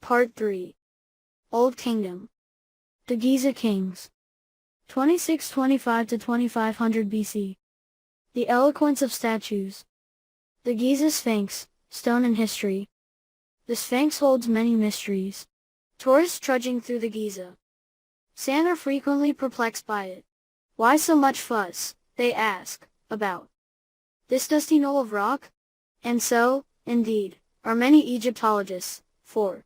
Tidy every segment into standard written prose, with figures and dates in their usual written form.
Part 3. Old Kingdom. The Giza Kings. 2625 to 2500 BC. The Eloquence of Statues. The Giza Sphinx, Stone and History. The Sphinx holds many mysteries. Tourists trudging through the Giza Sand are frequently perplexed by it. Why so much fuss, they ask, about this dusty knoll of rock? And so, indeed, are many Egyptologists, for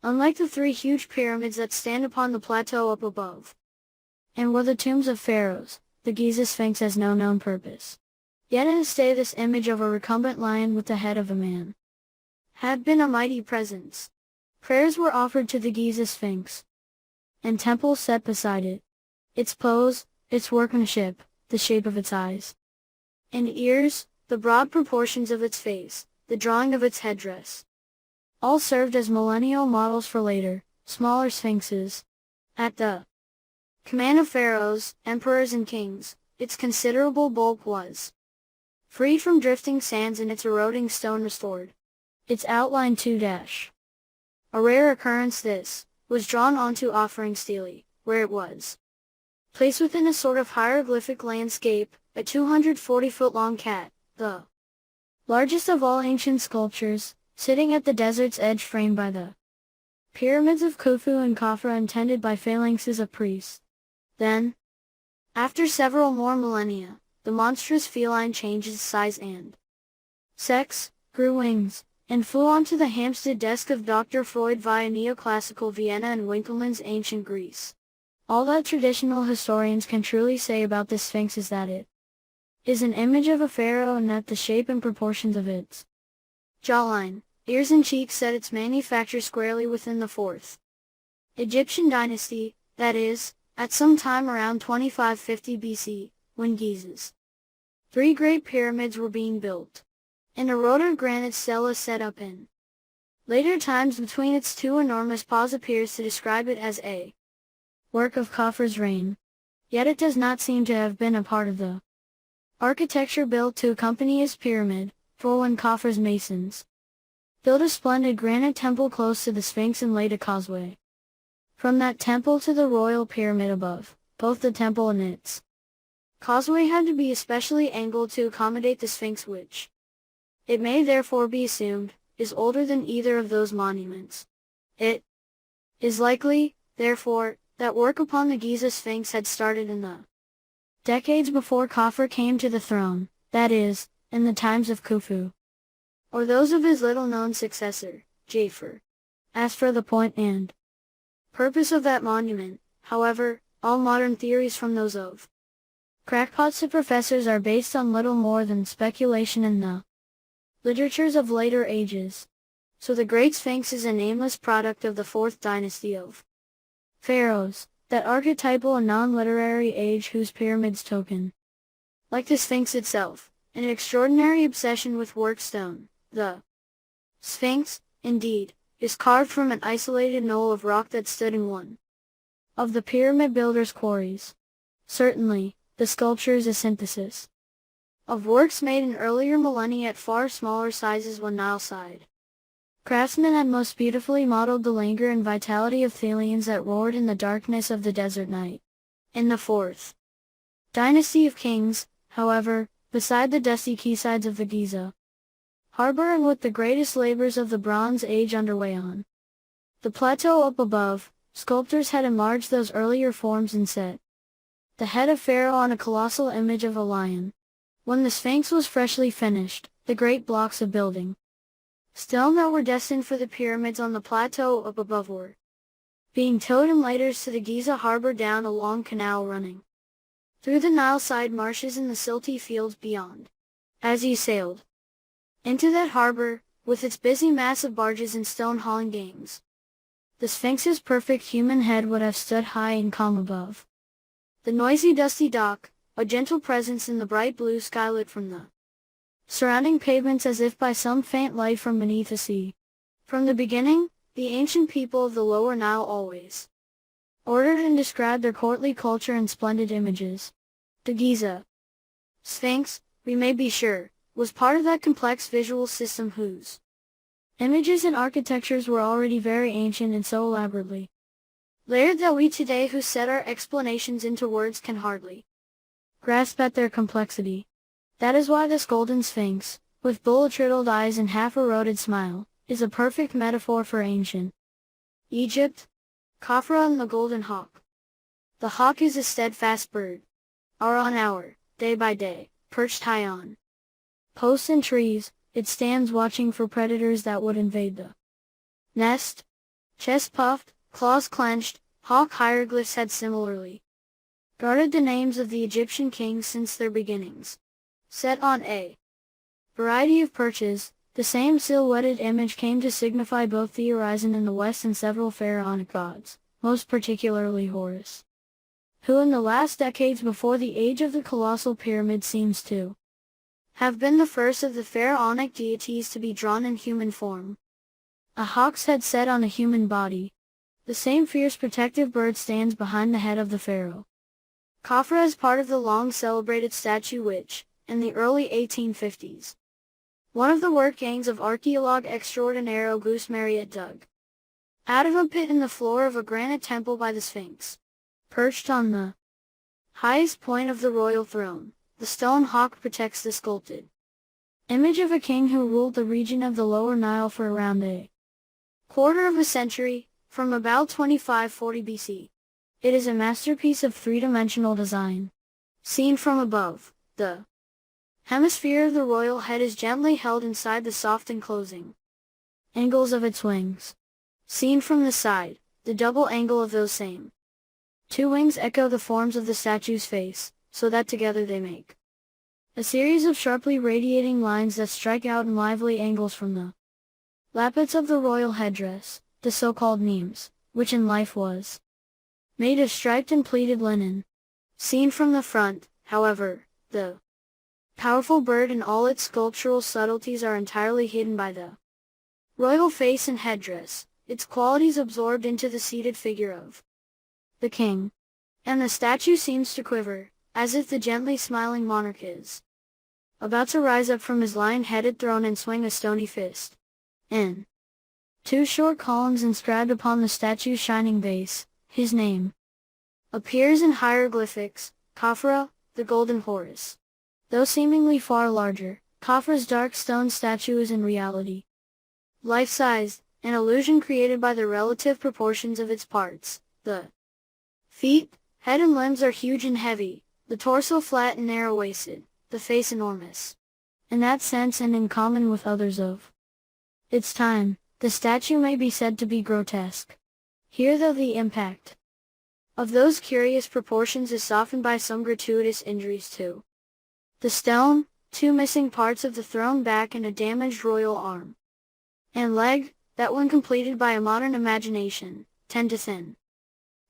unlike the three huge pyramids that stand upon the plateau up above, and were the tombs of pharaohs, the Giza Sphinx has no known purpose. Yet in its day this image of a recumbent lion with the head of a man had been a mighty presence. Prayers were offered to the Giza Sphinx, and temples set beside it. Its pose, its workmanship, the shape of its eyes and ears, the broad proportions of its face, the drawing of its headdress, all served as millennial models for later, smaller sphinxes. At the command of pharaohs, emperors and kings, its considerable bulk was freed from drifting sands and its eroding stone restored. Its outline too a rare occurrence this, was drawn onto offering stele, where it was placed within a sort of hieroglyphic landscape, a 240-foot-long cat, the largest of all ancient sculptures, sitting at the desert's edge framed by the pyramids of Khufu and Khafre intended by phalanxes of priests. Then, after several more millennia, the monstrous feline changed its size and sex, grew wings, and flew onto the Hampstead desk of Dr. Freud via neoclassical Vienna and Winckelmann's ancient Greece. All that traditional historians can truly say about this sphinx is that it is an image of a pharaoh and that the shape and proportions of its jawline, ears and cheeks set its manufacture squarely within the 4th Egyptian dynasty, that is, at some time around 2550 BC, when Giza's 3 great pyramids were being built, and a rhoda granite stela set up in later times between its 2 enormous paws appears to describe it as a work of Khafre's reign. Yet it does not seem to have been a part of the architecture built to accompany his pyramid, for when Khafre's masons built a splendid granite temple close to the Sphinx and laid a causeway from that temple to the royal pyramid above, both the temple and its causeway had to be especially angled to accommodate the Sphinx, which, it may therefore be assumed, is older than either of those monuments. It is likely, therefore, that work upon the Giza Sphinx had started in the decades before Khafre came to the throne, that is, in the times of Khufu, or those of his little-known successor, Khafre. As for the point and purpose of that monument, however, all modern theories from those of crackpots to professors are based on little more than speculation in the literatures of later ages. So the Great Sphinx is a nameless product of the 4th dynasty of pharaohs, that archetypal and non-literary age whose pyramids token, like the Sphinx itself, an extraordinary obsession with work stone. The Sphinx, indeed, is carved from an isolated knoll of rock that stood in one of the pyramid builders' quarries. Certainly, the sculpture is a synthesis of works made in earlier millennia at far smaller sizes when Nile-side craftsmen had most beautifully modeled the languor and vitality of Thalians that roared in the darkness of the desert night. In the 4th dynasty of kings, however, beside the dusty quaysides of the Giza harbor and with the greatest labors of the Bronze Age underway on the plateau up above, sculptors had enlarged those earlier forms and set the head of Pharaoh on a colossal image of a lion. When the Sphinx was freshly finished, the great blocks of building stone that were destined for the pyramids on the plateau up above were being towed in lighters to the Giza harbor down a long canal running through the Nile-side marshes and the silty fields beyond. As you sailed into that harbor, with its busy mass of barges and stone-hauling gangs, the Sphinx's perfect human head would have stood high and calm above the noisy dusty dock, a gentle presence in the bright blue sky lit from the surrounding pavements as if by some faint light from beneath the sea. From the beginning, the ancient people of the lower Nile always ordered and described their courtly culture in splendid images. The Giza Sphinx, we may be sure, was part of that complex visual system whose Images and architectures were already very ancient and so elaborately layered that we today who set our explanations into words can hardly grasp at their complexity. That is why this golden sphinx, with bullet-riddled eyes and half-eroded smile, is a perfect metaphor for ancient Egypt. Khafre and the golden hawk. The hawk is a steadfast bird, hour on hour, day by day, perched high on posts and trees. It stands watching for predators that would invade the nest. Chest puffed, claws clenched, hawk hieroglyphs had similarly guarded the names of the Egyptian kings since their beginnings. Set on a variety of perches, the same silhouetted image came to signify both the horizon in the west and several pharaonic gods, most particularly Horus, who in the last decades before the age of the colossal pyramid seems to have been the first of the pharaonic deities to be drawn in human form. A hawk's head set on a human body. The same fierce protective bird stands behind the head of the pharaoh. Khafre is part of the long-celebrated statue which, in the early 1850s, one of the work gangs of archaeologue extraordinaire Auguste Mariette dug out of a pit in the floor of a granite temple by the Sphinx. Perched on the highest point of the royal throne, the stone hawk protects the sculpted image of a king who ruled the region of the Lower Nile for around a quarter of a century, from about 2540 BC. It is a masterpiece of three-dimensional design. Seen from above, the hemisphere of the royal head is gently held inside the soft enclosing angles of its wings. Seen from the side, the double angle of those same two wings echo the forms of the statue's face, so that together they make a series of sharply radiating lines that strike out in lively angles from the lappets of the royal headdress, the so-called nemes, which in life was made of striped and pleated linen. Seen from the front, however, the powerful bird and all its sculptural subtleties are entirely hidden by the royal face and headdress, its qualities absorbed into the seated figure of the king. And the statue seems to quiver, as if the gently smiling monarch is about to rise up from his lion-headed throne and swing a stony fist. In two short columns inscribed upon the statue's shining base, his name appears in hieroglyphics, Khafre, the golden Horus. Though seemingly far larger, Khafre's dark stone statue is in reality life-sized, an illusion created by the relative proportions of its parts. The feet, head and limbs are huge and heavy, the torso flat and narrow-waisted, the face enormous. In that sense and in common with others of its time, the statue may be said to be grotesque. Here though the impact of those curious proportions is softened by some gratuitous injuries too. The stone, two missing parts of the thrown back and a damaged royal arm and leg, that when completed by a modern imagination, tend to thin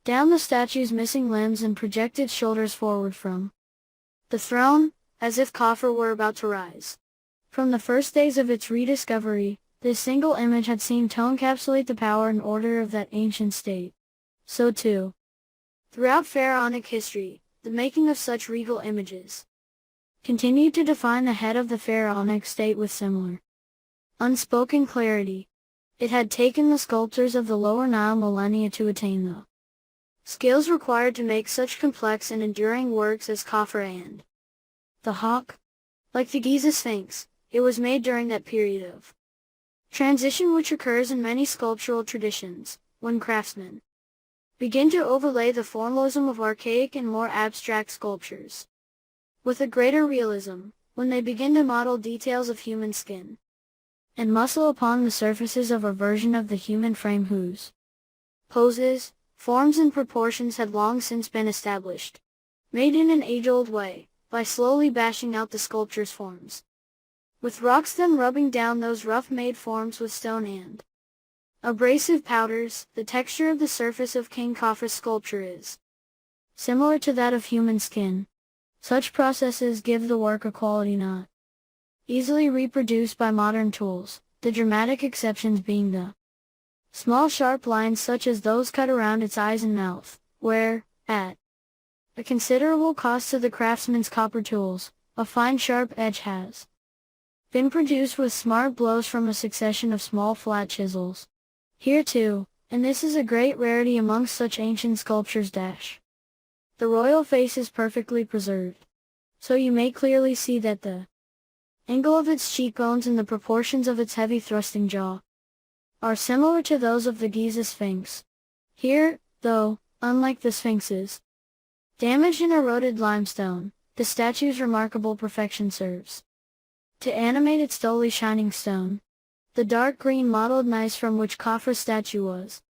down the statue's missing limbs and project its shoulders forward from the throne, as if Khafre were about to rise. From the first days of its rediscovery, this single image had seemed to encapsulate the power and order of that ancient state. So too, throughout pharaonic history, the making of such regal images continued to define the head of the pharaonic state with similar unspoken clarity. It had taken the sculptors of the Lower Nile millennia to attain the skills required to make such complex and enduring works as Khafre and the hawk. Like the Giza Sphinx, it was made during that period of transition which occurs in many sculptural traditions, when craftsmen begin to overlay the formalism of archaic and more abstract sculptures with a greater realism, when they begin to model details of human skin and muscle upon the surfaces of a version of the human frame whose poses, forms and proportions had long since been established, made in an age-old way, by slowly bashing out the sculpture's forms with rocks, then rubbing down those rough-made forms with stone and abrasive powders. The texture of the surface of King Khafre's sculpture is similar to that of human skin. Such processes give the work a quality not easily reproduced by modern tools, the dramatic exceptions being the small sharp lines such as those cut around its eyes and mouth, where, at a considerable cost to the craftsman's copper tools, a fine sharp edge has been produced with smart blows from a succession of small flat chisels. Here too, and this is a great rarity amongst such ancient sculptures. The royal face is perfectly preserved. So you may clearly see that the angle of its cheekbones and the proportions of its heavy thrusting jaw are similar to those of the Giza Sphinx. Here, though, unlike the Sphinx's damaged and eroded limestone, the statue's remarkable perfection serves to animate its dully shining stone. The dark green mottled gneiss from which Khafre's statue was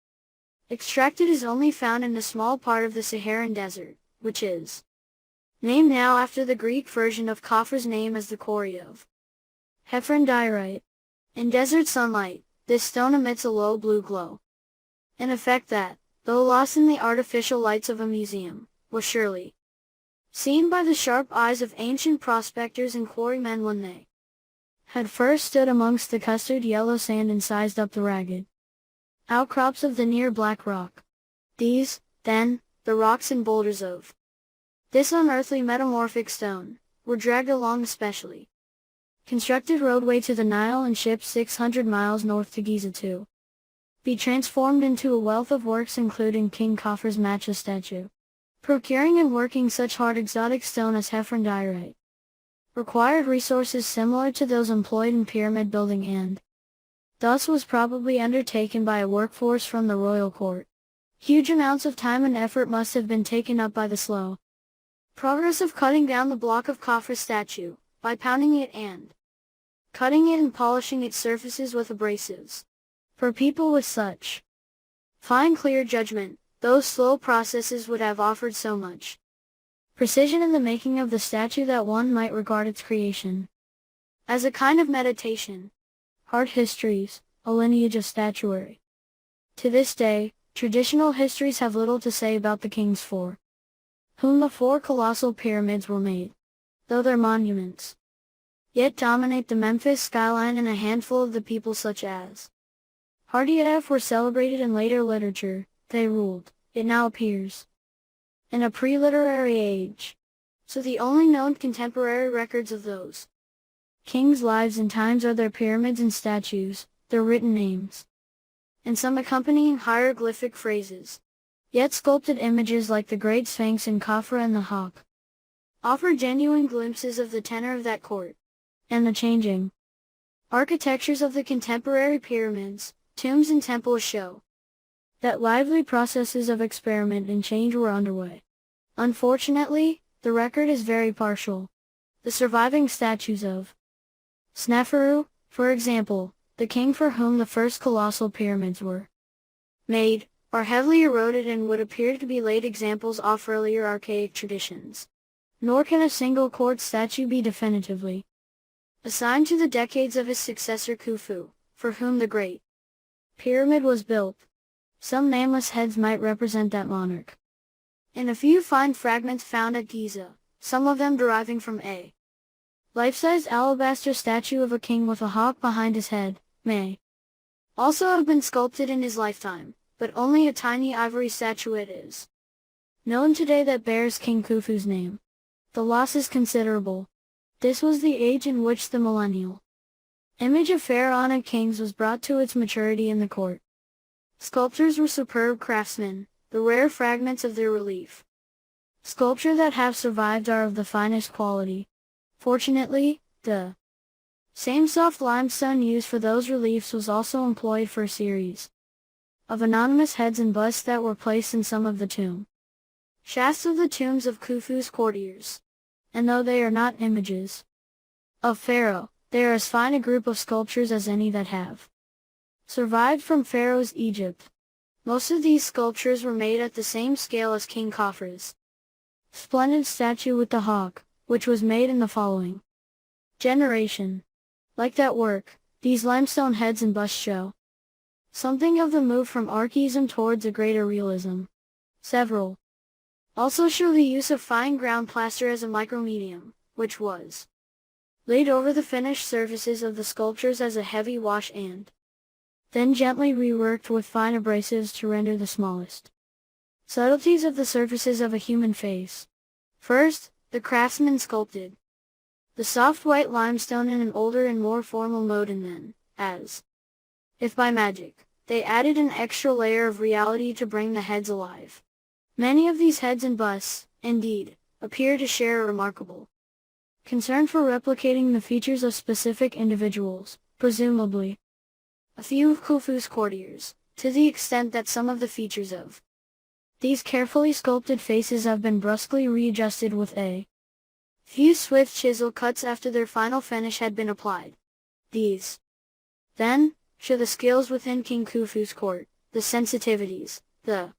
extracted is only found in a small part of the Saharan desert, which is named now after the Greek version of Khafre's name as the quarry of Diorite. In desert sunlight, this stone emits a low blue glow, an effect that, though lost in the artificial lights of a museum, was surely seen by the sharp eyes of ancient prospectors and quarrymen when they had first stood amongst the custard yellow sand and sized up the ragged outcrops of the near black rock. These, then, the rocks and boulders of this unearthly metamorphic stone, were dragged along a specially constructed roadway to the Nile and shipped 600 miles north to Giza to be transformed into a wealth of works including King Khafre's matchless statue. Procuring and working such hard exotic stone as diorite required resources similar to those employed in pyramid building and thus was probably undertaken by a workforce from the royal court. Huge amounts of time and effort must have been taken up by the slow progress of cutting down the block of Khafre's statue, by pounding it and cutting it and polishing its surfaces with abrasives. For people with such fine clear judgment, those slow processes would have offered so much precision in the making of the statue that one might regard its creation as a kind of meditation. Hard Histories, a lineage of statuary. To this day, traditional histories have little to say about the kings for whom the 4 colossal pyramids were made, though their monuments yet dominate the Memphis skyline, and a handful of the people such as Hardiev were celebrated in later literature. They ruled, it now appears, in a pre-literary age. So the only known contemporary records of those kings' lives and times are their pyramids and statues, their written names, and some accompanying hieroglyphic phrases. Yet sculpted images like the Great Sphinx and Khafre and the Hawk offer genuine glimpses of the tenor of that court, and the changing architectures of the contemporary pyramids, tombs and temples show that lively processes of experiment and change were underway. Unfortunately, the record is very partial. The surviving statues of Sneferu, for example, the king for whom the first colossal pyramids were made, are heavily eroded and would appear to be late examples of earlier archaic traditions. Nor can a single court statue be definitively assigned to the decades of his successor Khufu, for whom the Great Pyramid was built. Some nameless heads might represent that monarch. In a few fine fragments found at Giza, some of them deriving from a life-size alabaster statue of a king with a hawk behind his head, may also have been sculpted in his lifetime, but only a tiny ivory statuette is known today that bears King Khufu's name. The loss is considerable. This was the age in which the millennial image of pharaonic kings was brought to its maturity in the court. Sculptors were superb craftsmen. The rare fragments of their relief sculpture that have survived are of the finest quality. Fortunately, the same soft limestone used for those reliefs was also employed for a series of anonymous heads and busts that were placed in some of the tomb shafts of the tombs of Khufu's courtiers. And though they are not images of Pharaoh, they are as fine a group of sculptures as any that have survived from Pharaoh's Egypt. Most of these sculptures were made at the same scale as King Khafre's splendid statue with the hawk, which was made in the following generation. Like that work, these limestone heads and busts show something of the move from archaism towards a greater realism. Several also show the use of fine ground plaster as a micromedium, which was laid over the finished surfaces of the sculptures as a heavy wash and then gently reworked with fine abrasives to render the smallest subtleties of the surfaces of a human face. First, the craftsman sculpted the soft white limestone in an older and more formal mode, and then, as if by magic, they added an extra layer of reality to bring the heads alive. Many of these heads and busts, indeed, appear to share a remarkable concern for replicating the features of specific individuals, presumably a few of Khufu's courtiers, to the extent that some of the features of these carefully sculpted faces have been brusquely readjusted with a few swift chisel cuts after their final finish had been applied. These, then, show the skills within King Khufu's court, the sensitivities, the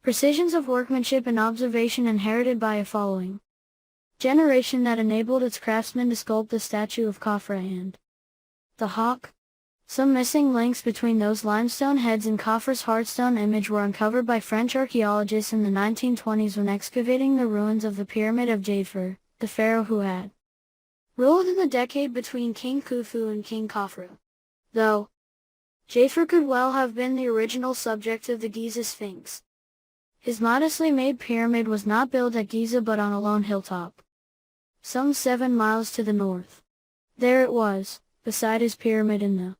precisions of workmanship and observation inherited by a following generation that enabled its craftsmen to sculpt the statue of Khafre and the hawk. Some missing links between those limestone heads and Khafre's hardstone image were uncovered by French archaeologists in the 1920s when excavating the ruins of the Pyramid of THREEold, the pharaoh who had ruled in the decade between King Khufu and King Khafre. Though THREEold could well have been the original subject of the Giza Sphinx, his modestly made pyramid was not built at Giza but on a lone hilltop, some 7 miles to the north. There it was, beside his pyramid in the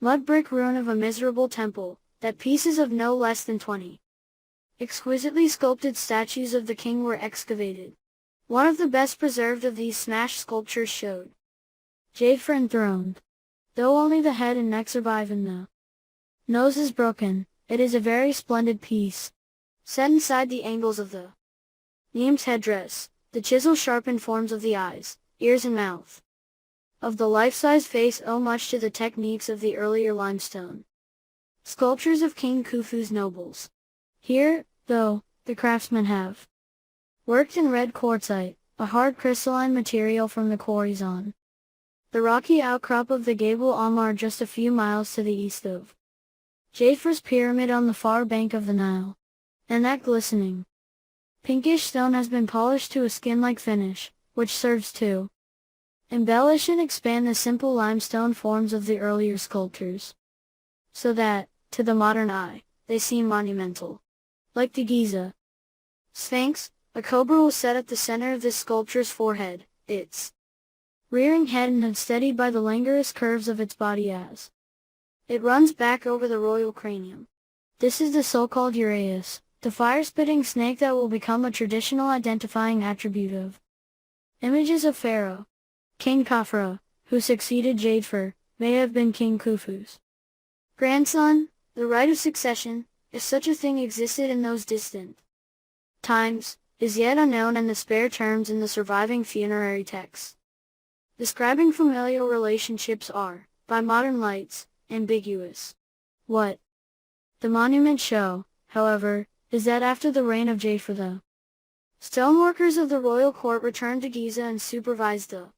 mud brick ruin of a miserable temple, that pieces of no less than 20 exquisitely sculpted statues of the king were excavated. One of the best preserved of these smashed sculptures showed THREEold enthroned. Though only the head and neck survive and the nose is broken, it is a very splendid piece. Set inside the angles of the Niem's headdress, the chisel-sharpened forms of the eyes, ears and mouth of the life-size face owe much to the techniques of the earlier limestone sculptures of King Khufu's nobles. Here, though, the craftsmen have worked in red quartzite, a hard crystalline material from the quarries on the rocky outcrop of the Gabel Ahmar just a few miles to the east of THREEold's pyramid on the far bank of the Nile. And that glistening pinkish stone has been polished to a skin-like finish, which serves to embellish and expand the simple limestone forms of the earlier sculptures, so that, to the modern eye, they seem monumental. Like the Giza Sphinx, a cobra was set at the center of this sculpture's forehead, its rearing head and steadied by the languorous curves of its body as it runs back over the royal cranium. This is the so-called uraeus, the fire-spitting snake that will become a traditional identifying attribute of images of Pharaoh. King Khafre, who succeeded THREEold, may have been King Khufu's grandson. The right of succession, if such a thing existed in those distant times, is yet unknown, and the spare terms in the surviving funerary texts describing familial relationships are, by modern lights, ambiguous. What the monuments show, however, is that after the reign of THREEold the stoneworkers of the royal court returned to Giza and supervised the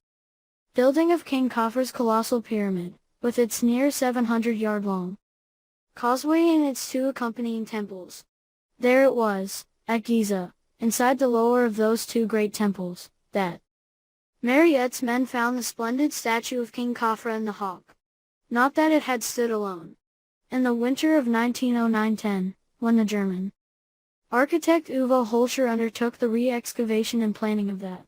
building of King Khafre's colossal pyramid, with its near 700-yard-long causeway and its 2 accompanying temples. There it was, at Giza, inside the lower of those 2 great temples, that Mariette's men found the splendid statue of King Khafre and the hawk. Not that it had stood alone. In the winter of 1909-10, when the German architect Uwe Holscher undertook the re-excavation and planning of that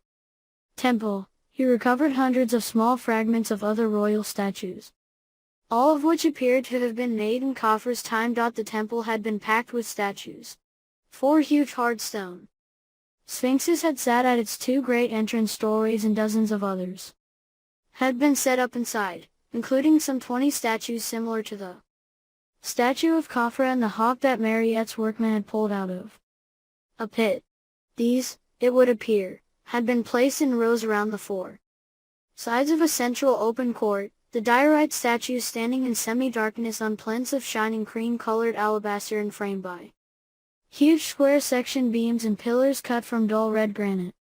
temple, he recovered hundreds of small fragments of other royal statues, all of which appeared to have been made in Khafre's time. The temple had been packed with statues. 4 huge hard stone sphinxes had sat at its 2 great entrance doorways, and dozens of others had been set up inside, including some 20 statues similar to the statue of Khafre and the hawk that Mariette's workmen had pulled out of a pit. These, it would appear, had been placed in rows around the 4 sides of a central open court, the diorite statues standing in semi-darkness on plinths of shining cream-colored alabaster and framed by huge square section beams and pillars cut from dull red granite.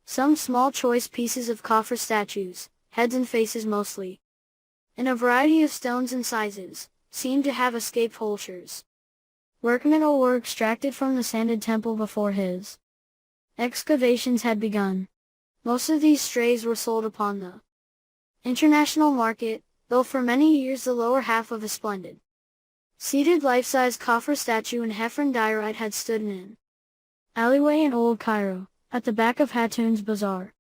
Some small choice pieces of Khafre statues, heads and faces mostly, in a variety of stones and sizes, seemed to have escaped Holscher's workmen or were extracted from the sanded temple before his excavations had begun. Most of these strays were sold upon the international market, though for many years the lower half of a splendid seated life-size Khafre statue in Heffron diorite had stood in an alleyway in Old Cairo, at the back of Hattun's Bazaar.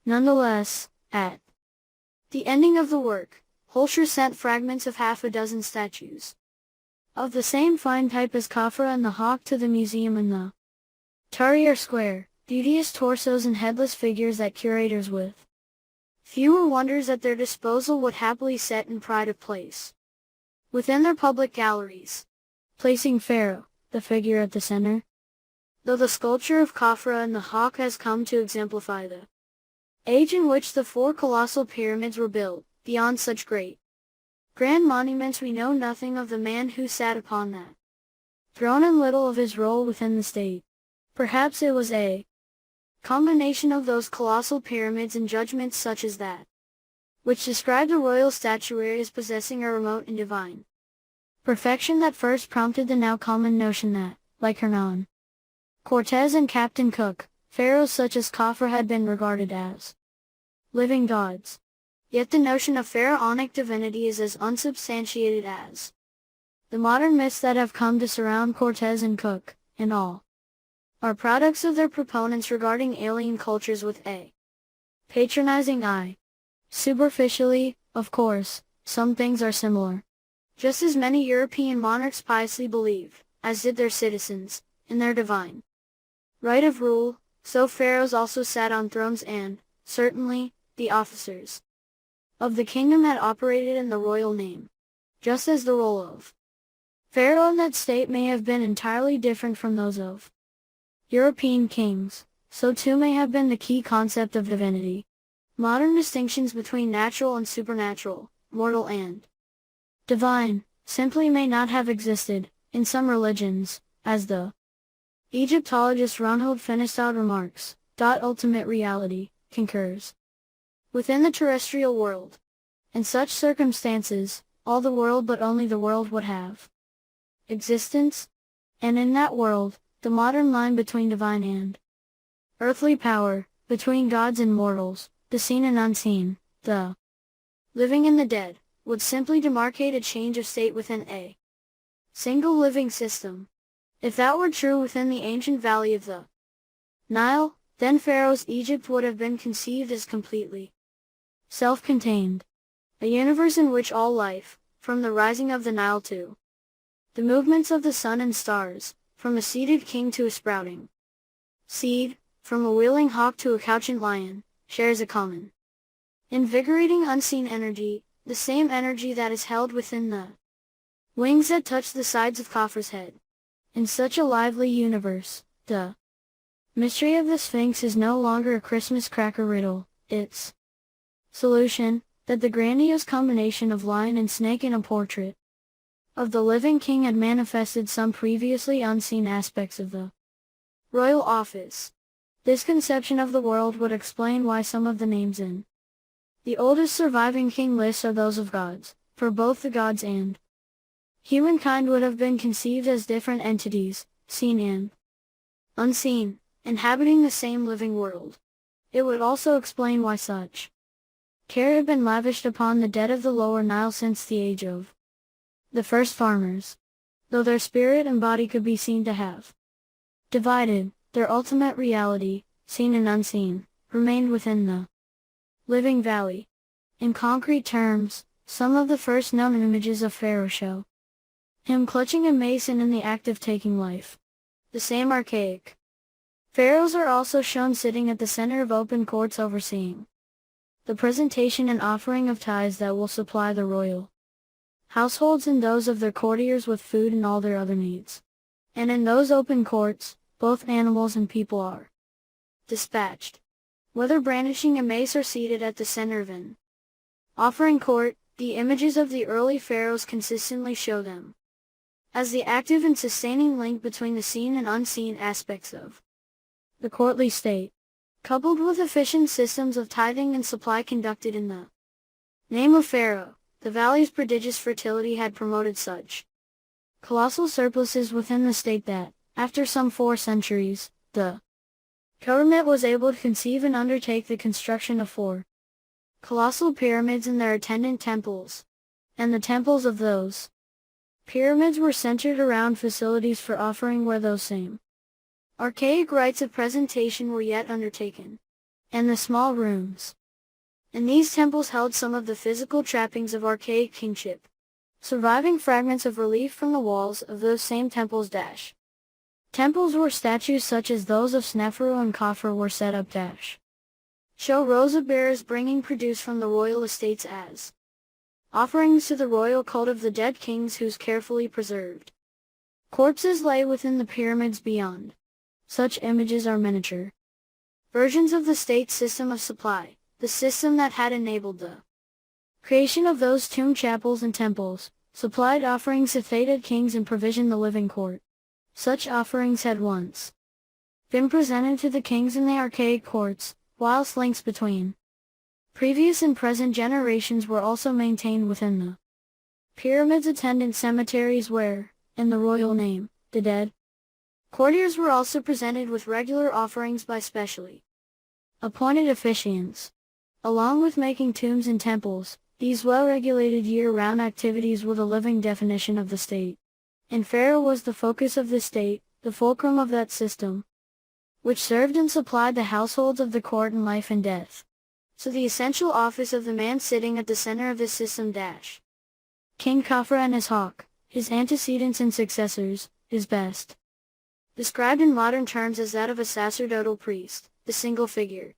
Nonetheless, At the ending of the work, Holscher sent fragments of half a dozen statues of the same fine type as Khafre and the Hawk to the museum in the Tahrir Square, beauteous torsos and headless figures that curators with fewer wonders at their disposal would happily set in pride of place within their public galleries, placing Pharaoh, the figure at the center. Though the sculpture of Khafre and the Hawk has come to exemplify the age in which the four colossal pyramids were built, beyond such grand monuments we know nothing of the man who sat upon that throne and little of his role within the state. Perhaps it was a combination of those colossal pyramids and judgments such as that which described the royal statuary as possessing a remote and divine perfection that first prompted the now common notion that, like Hernan Cortez and Captain Cook, pharaohs such as Khafre had been regarded as living gods. Yet the notion of pharaonic divinity is as unsubstantiated as the modern myths that have come to surround Cortez and Cook, and all are products of their proponents regarding alien cultures with a patronizing eye. Superficially, of course, some things are similar. Just as many European monarchs piously believed, as did their citizens, in their divine right of rule, so pharaohs also sat on thrones and, certainly, the officers of the kingdom had operated in the royal name. Just as the role of pharaoh in that state may have been entirely different from those of European kings, so too may have been the key concept of divinity. Modern distinctions between natural and supernatural, mortal and divine, simply may not have existed, in some religions, as the Egyptologist Ronald Fenestad remarks. Ultimate reality concurs within the terrestrial world. In such circumstances, all the world but only the world would have existence, and in that world, the modern line between divine and earthly power, between gods and mortals, the seen and unseen, the living and the dead, would simply demarcate a change of state within a single living system. If that were true within the ancient valley of the Nile, then Pharaoh's Egypt would have been conceived as completely self-contained, a universe in which all life, from the rising of the Nile to the movements of the sun and stars, from a seated king to a sprouting seed, from a wheeling hawk to a couchant lion, shares a common, invigorating unseen energy, the same energy that is held within the wings that touch the sides of Khafre's head. In such a lively universe, the mystery of the Sphinx is no longer a Christmas cracker riddle, its solution, that the grandiose combination of lion and snake in a portrait of the living king had manifested some previously unseen aspects of the royal office. This conception of the world would explain why some of the names in the oldest surviving king lists are those of gods, for both the gods and humankind would have been conceived as different entities, seen and unseen, inhabiting the same living world. It would also explain why such care had been lavished upon the dead of the lower Nile since the age of the first farmers. Though their spirit and body could be seen to have divided, their ultimate reality, seen and unseen, remained within the living valley. In concrete terms, some of the first known images of Pharaoh show him clutching a mace and in the act of taking life. The same archaic pharaohs are also shown sitting at the center of open courts overseeing the presentation and offering of tithes that will supply the royal households and those of their courtiers with food and all their other needs. And in those open courts, both animals and people are dispatched, whether brandishing a mace or seated at the center of an offering court. The images of the early pharaohs consistently show them as the active and sustaining link between the seen and unseen aspects of the courtly state, coupled with efficient systems of tithing and supply conducted in the name of Pharaoh. The valley's prodigious fertility had promoted such colossal surpluses within the state that, after some 4 centuries, the government was able to conceive and undertake the construction of 4 colossal pyramids and their attendant temples, and the temples of those pyramids were centered around facilities for offering where those same archaic rites of presentation were yet undertaken. And the small rooms and these temples held some of the physical trappings of archaic kingship. Surviving fragments of relief from the walls of those same temples temples where statues such as those of Sneferu and Khafre were set up show rows of bearers bringing produce from the royal estates as offerings to the royal cult of the dead kings whose carefully preserved corpses lay within the pyramids beyond. Such images are miniature versions of the state system of supply, the system that had enabled the creation of those tomb chapels and temples, supplied offerings to fated kings and provisioned the living court. Such offerings had once been presented to the kings in the archaic courts, whilst links between previous and present generations were also maintained within the pyramids' attendant cemeteries where, in the royal name, the dead courtiers were also presented with regular offerings by specially appointed officiants. Along with making tombs and temples, these well-regulated year-round activities were the living definition of the state. And Pharaoh was the focus of the state, the fulcrum of that system, which served and supplied the households of the court in life and death. So the essential office of the man sitting at the center of this system King Khafre and his hawk, his antecedents and successors, is best described in modern terms as that of a sacerdotal priest, the single figure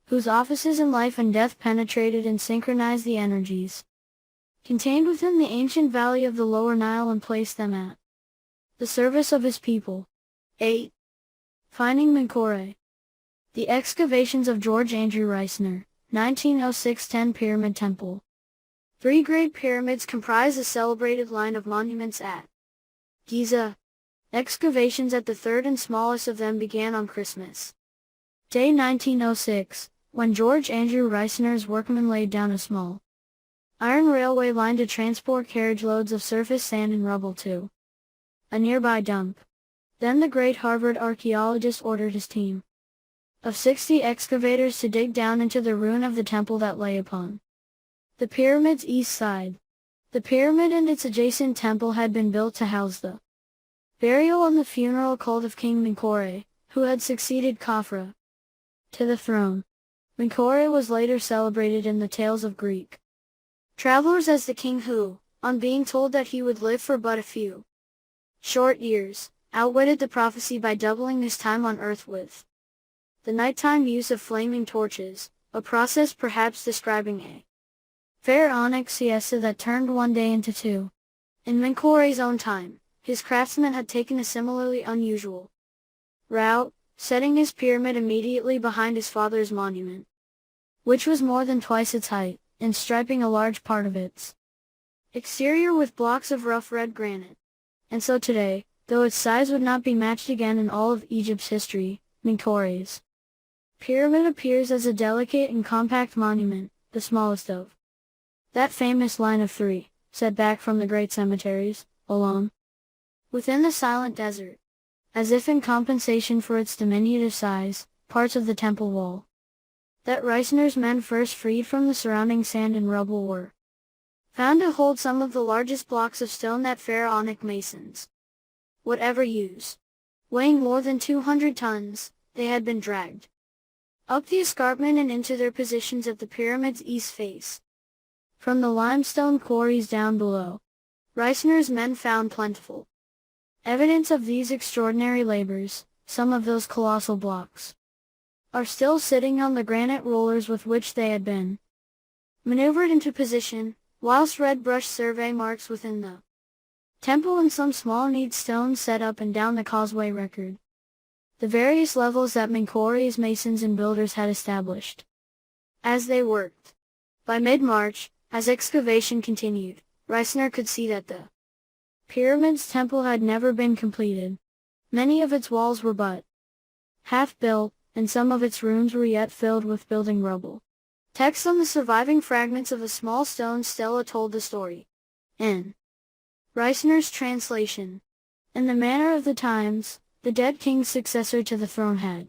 whose offices in life and death penetrated and synchronized the energies contained within the ancient valley of the lower Nile and placed them at the service of his people. 8. Finding Menkaure. The excavations of George Andrew Reisner, 1906-10 Pyramid Temple. 3 great pyramids comprise a celebrated line of monuments at Giza. Excavations at the third and smallest of them began on Christmas Day 1906, when George Andrew Reisner's workmen laid down a small iron railway line to transport carriage loads of surface sand and rubble to a nearby dump. Then the great Harvard archaeologist ordered his team of 60 excavators to dig down into the ruin of the temple that lay upon the pyramid's east side. The pyramid and its adjacent temple had been built to house the burial and the funeral cult of King Menkaure, who had succeeded Khafre to the throne. Menkaure was later celebrated in the tales of Greek travelers as the king who, on being told that he would live for but a few short years, outwitted the prophecy by doubling his time on earth with the nighttime use of flaming torches, a process perhaps describing a pharaonic siesta that turned one day into two. In Menkaure's own time, his craftsmen had taken a similarly unusual route, setting his pyramid immediately behind his father's monument, which was more than twice its height, and striping a large part of its exterior with blocks of rough red granite. And so today, though its size would not be matched again in all of Egypt's history, Menkaure's pyramid appears as a delicate and compact monument, the smallest of that famous line of 3, set back from the great cemeteries, alone within the silent desert. As if in compensation for its diminutive size, parts of the temple wall that Reisner's men first freed from the surrounding sand and rubble were found to hold some of the largest blocks of stone that pharaonic masons would ever use. Weighing more than 200 tons, they had been dragged up the escarpment and into their positions at the pyramid's east face. From the limestone quarries down below, Reisner's men found plentiful evidence of these extraordinary labors. Some of those colossal blocks are still sitting on the granite rollers with which they had been maneuvered into position, whilst red brush survey marks within the temple and some small neat stones set up and down the causeway record the various levels that Menkaure's masons and builders had established as they worked. By mid-March, as excavation continued, Reisner could see that the pyramid's temple had never been completed. Many of its walls were but half built, and some of its rooms were yet filled with building rubble. Text on the surviving fragments of a small stone stela told the story. In Reisner's translation, in the manner of the times, the dead king's successor to the throne had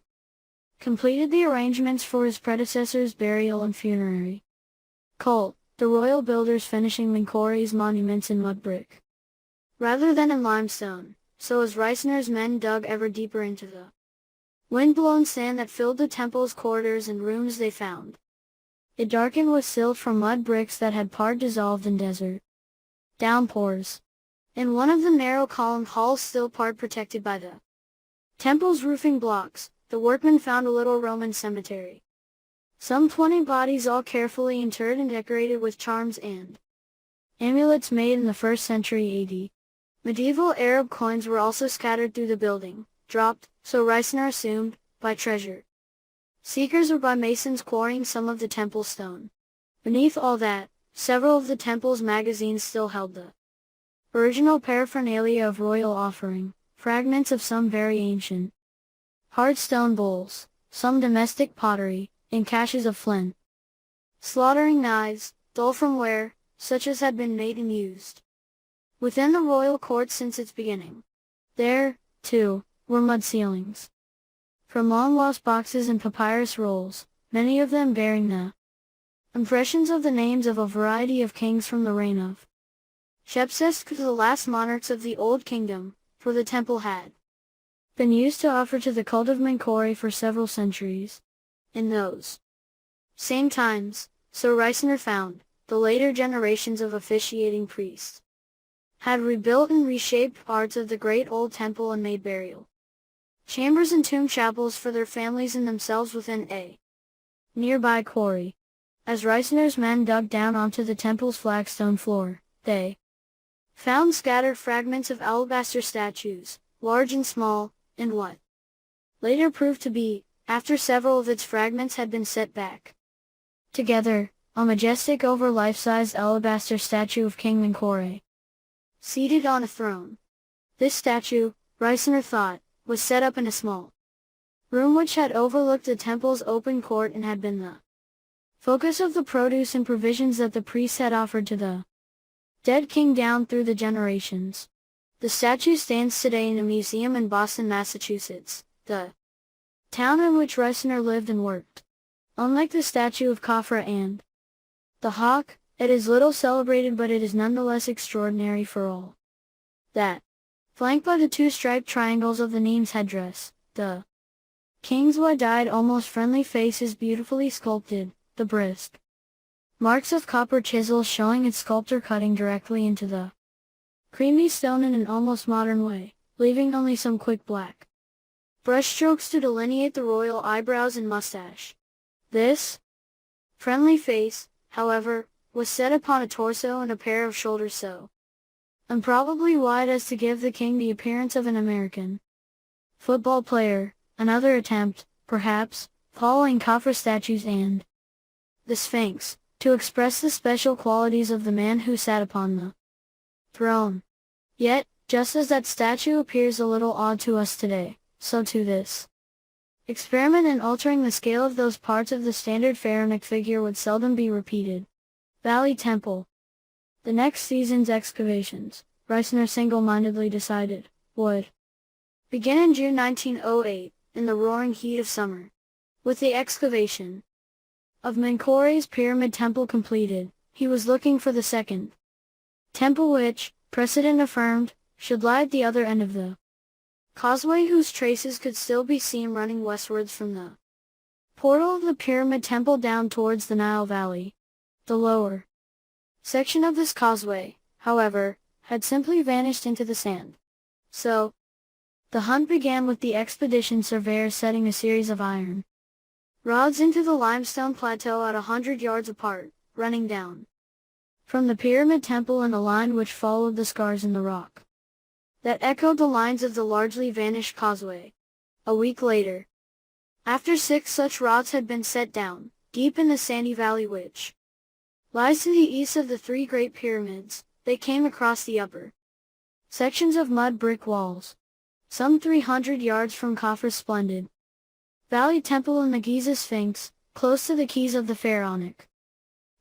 completed the arrangements for his predecessor's burial and funerary cult, the royal builders finishing Menkaure's monuments in mud brick rather than in limestone, so as Reisner's men dug ever deeper into the wind-blown sand that filled the temple's corridors and rooms they found It darkened with silt from mud bricks that had part dissolved in desert downpours. In one of the narrow column halls still part protected by the temple's roofing blocks, the workmen found a little Roman cemetery. Some 20 bodies all carefully interred and decorated with charms and amulets made in the 1st century AD. Medieval Arab coins were also scattered through the building, dropped, so Reisner assumed, by treasure seekers or by masons quarrying some of the temple stone. Beneath all that, several of the temple's magazines still held the original paraphernalia of royal offering, fragments of some very ancient hard stone bowls, some domestic pottery, and caches of flint. Slaughtering knives, dull from wear, such as had been made and used within the royal court since its beginning. There, too, were mud ceilings from long-lost boxes and papyrus rolls, many of them bearing the impressions of the names of a variety of kings from the reign of Shepseskh, the last monarchs of the Old Kingdom, for the temple had been used to offer to the cult of Menkaure for several centuries. In those same times, so Reisner found, the later generations of officiating priests had rebuilt and reshaped parts of the great old temple and made burial chambers and tomb chapels for their families and themselves within a nearby quarry. As Reisner's men dug down onto the temple's flagstone floor, they found scattered fragments of alabaster statues, large and small, and what later proved to be, after several of its fragments had been set back together, a majestic over life-sized alabaster statue of King Menkaure, seated on a throne. This statue, Reisner thought, was set up in a small room which had overlooked the temple's open court and had been the focus of the produce and provisions that the priests had offered to the dead king down through the generations. The statue stands today in a museum in Boston, Massachusetts, the town in which Reisner lived and worked. Unlike the statue of Khafre and the hawk, it is little celebrated, but it is nonetheless extraordinary for all that. Flanked by the 2 striped triangles of the Nemes headdress, the king's wide-eyed almost friendly face is beautifully sculpted, the brisk marks of copper chisels showing its sculptor cutting directly into the creamy stone in an almost modern way, leaving only some quick black brushstrokes to delineate the royal eyebrows and mustache. This friendly face, however, was set upon a torso and a pair of shoulders so improbably wide as to give the king the appearance of an American football player. Another attempt, perhaps, following Khafre statues and the Sphinx, to express the special qualities of the man who sat upon the throne. Yet, just as that statue appears a little odd to us today, so too this experiment in altering the scale of those parts of the standard pharaonic figure would seldom be repeated. Valley Temple. The next season's excavations, Reisner single-mindedly decided, would begin in June 1908, in the roaring heat of summer. With the excavation of Menkaure's pyramid temple completed, he was looking for the second temple which, precedent affirmed, should lie at the other end of the causeway whose traces could still be seen running westwards from the portal of the pyramid temple down towards the Nile Valley. The lower section of this causeway, however, had simply vanished into the sand. So, the hunt began with the expedition surveyors setting a series of iron rods into the limestone plateau at 100 yards apart, running down from the pyramid temple in a line which followed the scars in the rock that echoed the lines of the largely vanished causeway. A week later, after 6 such rods had been set down, deep in the sandy valley which lies to the east of the 3 great pyramids, they came across the upper sections of mud brick walls, some 300 yards from Khafre's splendid Valley Temple and the Giza Sphinx, close to the quays of the pharaonic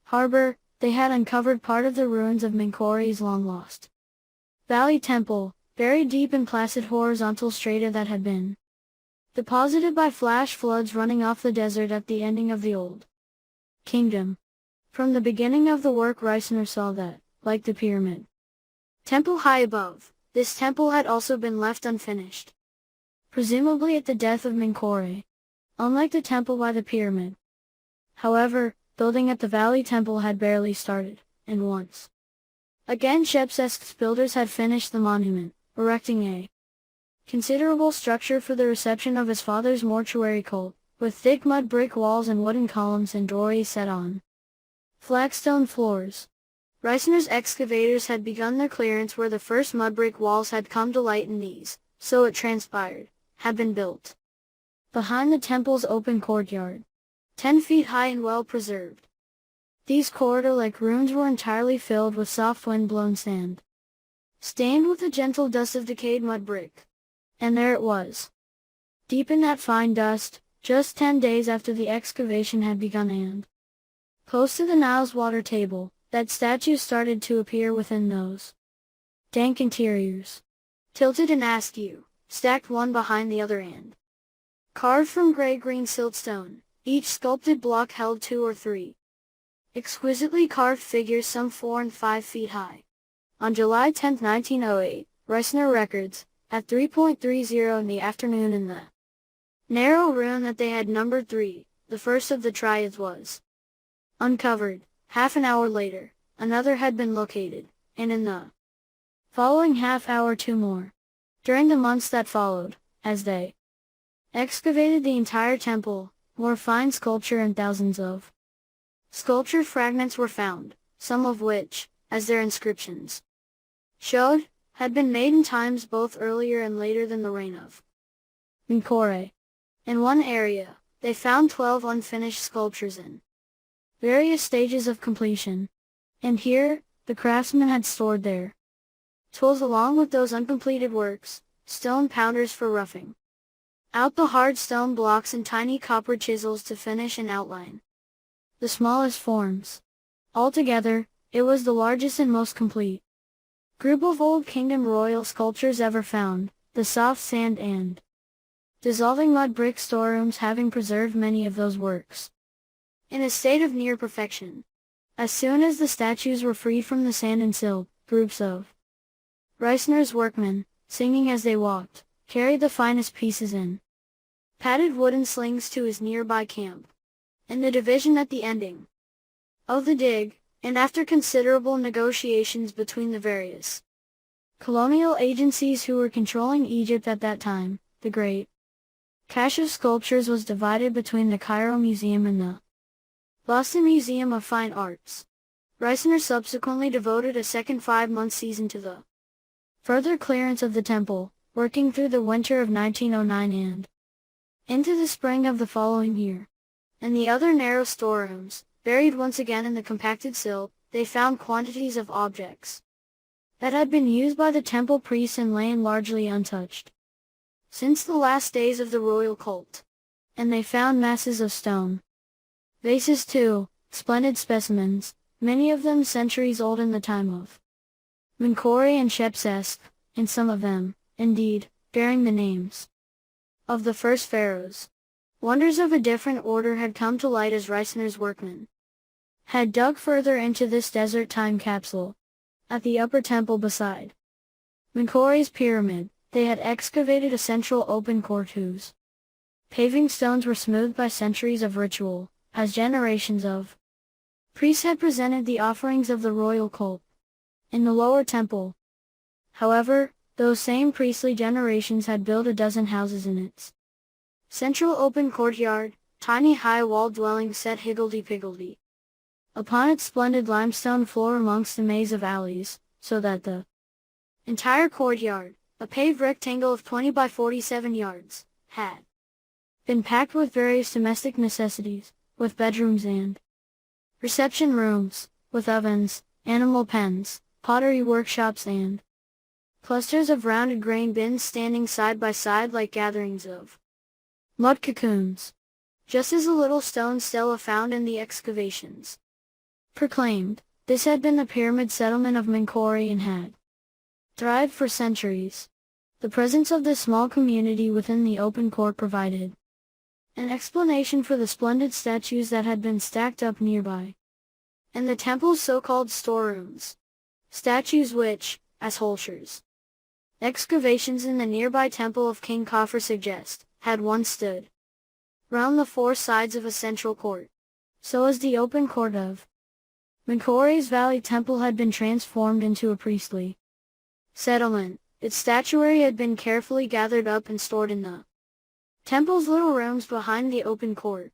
harbor. They had uncovered part of the ruins of Menkaure's long-lost Valley Temple, buried deep in placid horizontal strata that had been deposited by flash floods running off the desert at the ending of the Old Kingdom. From the beginning of the work, Reisner saw that, like the pyramid temple high above, this temple had also been left unfinished, presumably at the death of Menkaure. Unlike the temple by the pyramid, however, building at the Valley Temple had barely started, and once again Shepsesk's builders had finished the monument, erecting a considerable structure for the reception of his father's mortuary cult, with thick mud brick walls and wooden columns and doorways set on flagstone floors. Reisner's excavators had begun their clearance where the first mud brick walls had come to light, and these, so it transpired, had been built behind the temple's open courtyard, 10 feet high and well preserved. These corridor-like rooms were entirely filled with soft wind-blown sand, stained with the gentle dust of decayed mud brick. And there it was, deep in that fine dust, just 10 days after the excavation had begun, and close to the Nile's water table, that statues started to appear within those dank interiors, tilted and askew, stacked one behind the other and carved from gray-green siltstone. Each sculpted block held 2 or 3 exquisitely carved figures, some 4 and 5 feet high. On July 10, 1908, Reisner records, at 3:30 in the afternoon in the narrow room that they had numbered 3, the first of the triads was uncovered. Half an hour later, another had been located, and in the following half hour 2 more. During the months that followed, as they excavated the entire temple, more fine sculpture and thousands of sculpture fragments were found, some of which, as their inscriptions showed, had been made in times both earlier and later than the reign of Menkaure. In one area, they found 12 unfinished sculptures in various stages of completion, and here, the craftsmen had stored their tools along with those uncompleted works, stone pounders for roughing out the hard stone blocks and tiny copper chisels to finish and outline the smallest forms. Altogether, it was the largest and most complete group of Old Kingdom royal sculptures ever found, the soft sand and dissolving mud brick storerooms having preserved many of those works in a state of near perfection. As soon as the statues were freed from the sand and silt, groups of Reisner's workmen, singing as they walked, carried the finest pieces in padded wooden slings to his nearby camp. In the division at the ending of the dig, and after considerable negotiations between the various colonial agencies who were controlling Egypt at that time, the great cache of sculptures was divided between the Cairo Museum and the Boston Museum of Fine Arts. Reisner subsequently devoted a second 5-month season to the further clearance of the temple, working through the winter of 1909 and into the spring of the following year. In the other narrow storerooms, buried once again in the compacted silt, they found quantities of objects that had been used by the temple priests and lain largely untouched since the last days of the royal cult. And they found masses of stone vases too, splendid specimens, many of them centuries old in the time of Menkaure and Shepseskh, and some of them, indeed, bearing the names of the first pharaohs. Wonders of a different order had come to light as Reisner's workmen had dug further into this desert time capsule. At the upper temple beside Menkaure's pyramid, they had excavated a central open court whose paving stones were smoothed by centuries of ritual, as generations of priests had presented the offerings of the royal cult. In the lower temple, however, those same priestly generations had built a dozen houses in its central open courtyard, tiny high-walled dwellings set higgledy-piggledy upon its splendid limestone floor amongst a maze of alleys, so that the entire courtyard, a paved rectangle of 20 by 47 yards, had been packed with various domestic necessities, with bedrooms and reception rooms, with ovens, animal pens, pottery workshops and clusters of rounded grain bins standing side by side like gatherings of mud cocoons, just as a little stone stela found in the excavations proclaimed. This had been the pyramid settlement of Menkaure and had thrived for centuries. The presence of this small community within the open court provided an explanation for the splendid statues that had been stacked up nearby in the temple's so-called storerooms, statues which, as Holscher's excavations in the nearby temple of King Khafre suggest, had once stood round the 4 sides of a central court. So as the open court of Menkaure's Valley Temple had been transformed into a priestly settlement. Its statuary had been carefully gathered up and stored in the temple's little rooms behind the open court.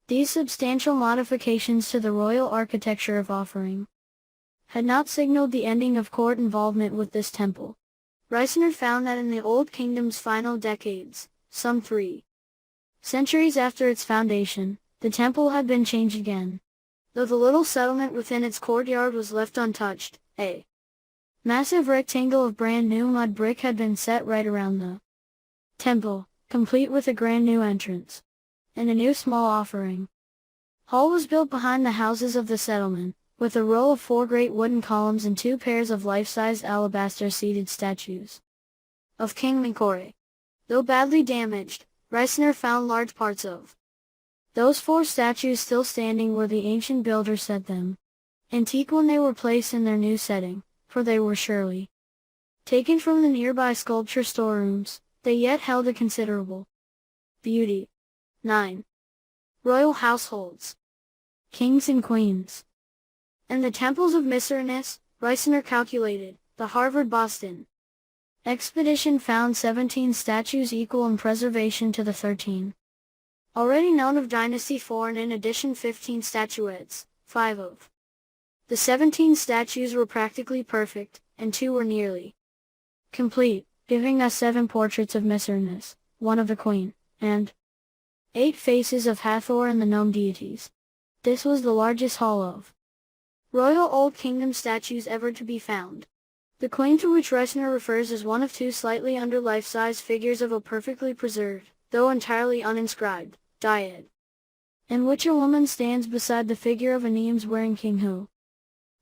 These substantial modifications to the royal architecture of offering had not signaled the ending of court involvement with this temple. Reisner found that in the Old Kingdom's final decades, some 3 centuries after its foundation, the temple had been changed again. Though the little settlement within its courtyard was left untouched, a massive rectangle of brand new mud brick had been set right around the temple, complete with a grand new entrance and a new small offering hall was built behind the houses of the settlement, with a row of 4 great wooden columns and 2 pairs of life-size alabaster-seated statues of King Menkaure. Though badly damaged, Reisner found large parts of those 4 statues still standing where the ancient builder set them, antique when they were placed in their new setting, for they were surely taken from the nearby sculpture storerooms. They yet held a considerable beauty. 9. Royal households, kings and queens, and the temples of Mycerinus. Reisner calculated. The Harvard-Boston expedition found 17 statues equal in preservation to the 13 already known of Dynasty 4, and in addition 15 statuettes. 5 of the 17 statues were practically perfect, and 2 were nearly complete, giving us 7 portraits of Mycerinus, 1 of the queen, and 8 faces of Hathor and the gnome deities. This was the largest hall of royal Old Kingdom statues ever to be found. The queen, to which Reisner refers, is one of 2 slightly under life-size figures of a perfectly preserved, though entirely uninscribed, dyad, in which a woman stands beside the figure of Aeneas wearing king who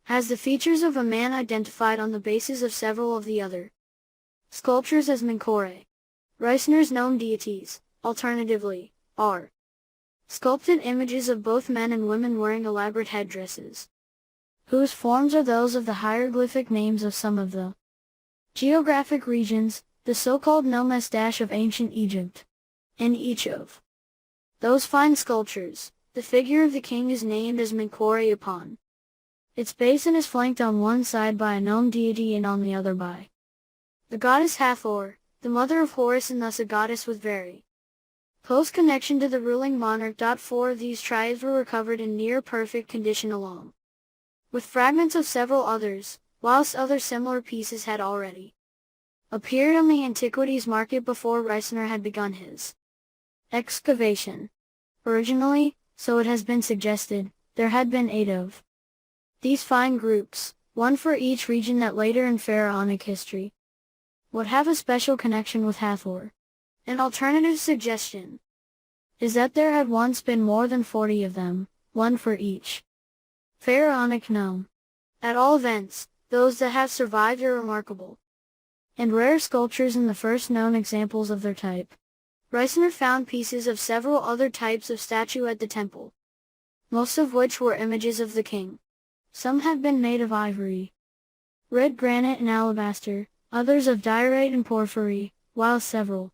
has the features of a man identified on the basis of several of the other sculptures as Menkaure. Reisner's gnome deities, alternatively, are sculpted images of both men and women wearing elaborate headdresses, whose forms are those of the hieroglyphic names of some of the geographic regions, the so-called nomes of ancient Egypt. In each of those fine sculptures, the figure of the king is named as Menkaure upon its base and is flanked on one side by a gnome deity and on the other by the goddess Hathor, the mother of Horus, and thus a goddess with very close connection to the ruling monarch. 4 of these triads were recovered in near-perfect condition along with fragments of several others, whilst other similar pieces had already appeared on the antiquities market before Reisner had begun his excavation. Originally, so it has been suggested, there had been 8 of these fine groups, 1 for each region that later in pharaonic history would have a special connection with Hathor. An alternative suggestion is that there had once been more than 40 of them, 1 for each pharaonic gnome. At all events, those that have survived are remarkable and rare sculptures in the first known examples of their type. Reisner found pieces of several other types of statue at the temple, most of which were images of the king. Some had been made of ivory, red granite and alabaster, others of diorite and porphyry, while several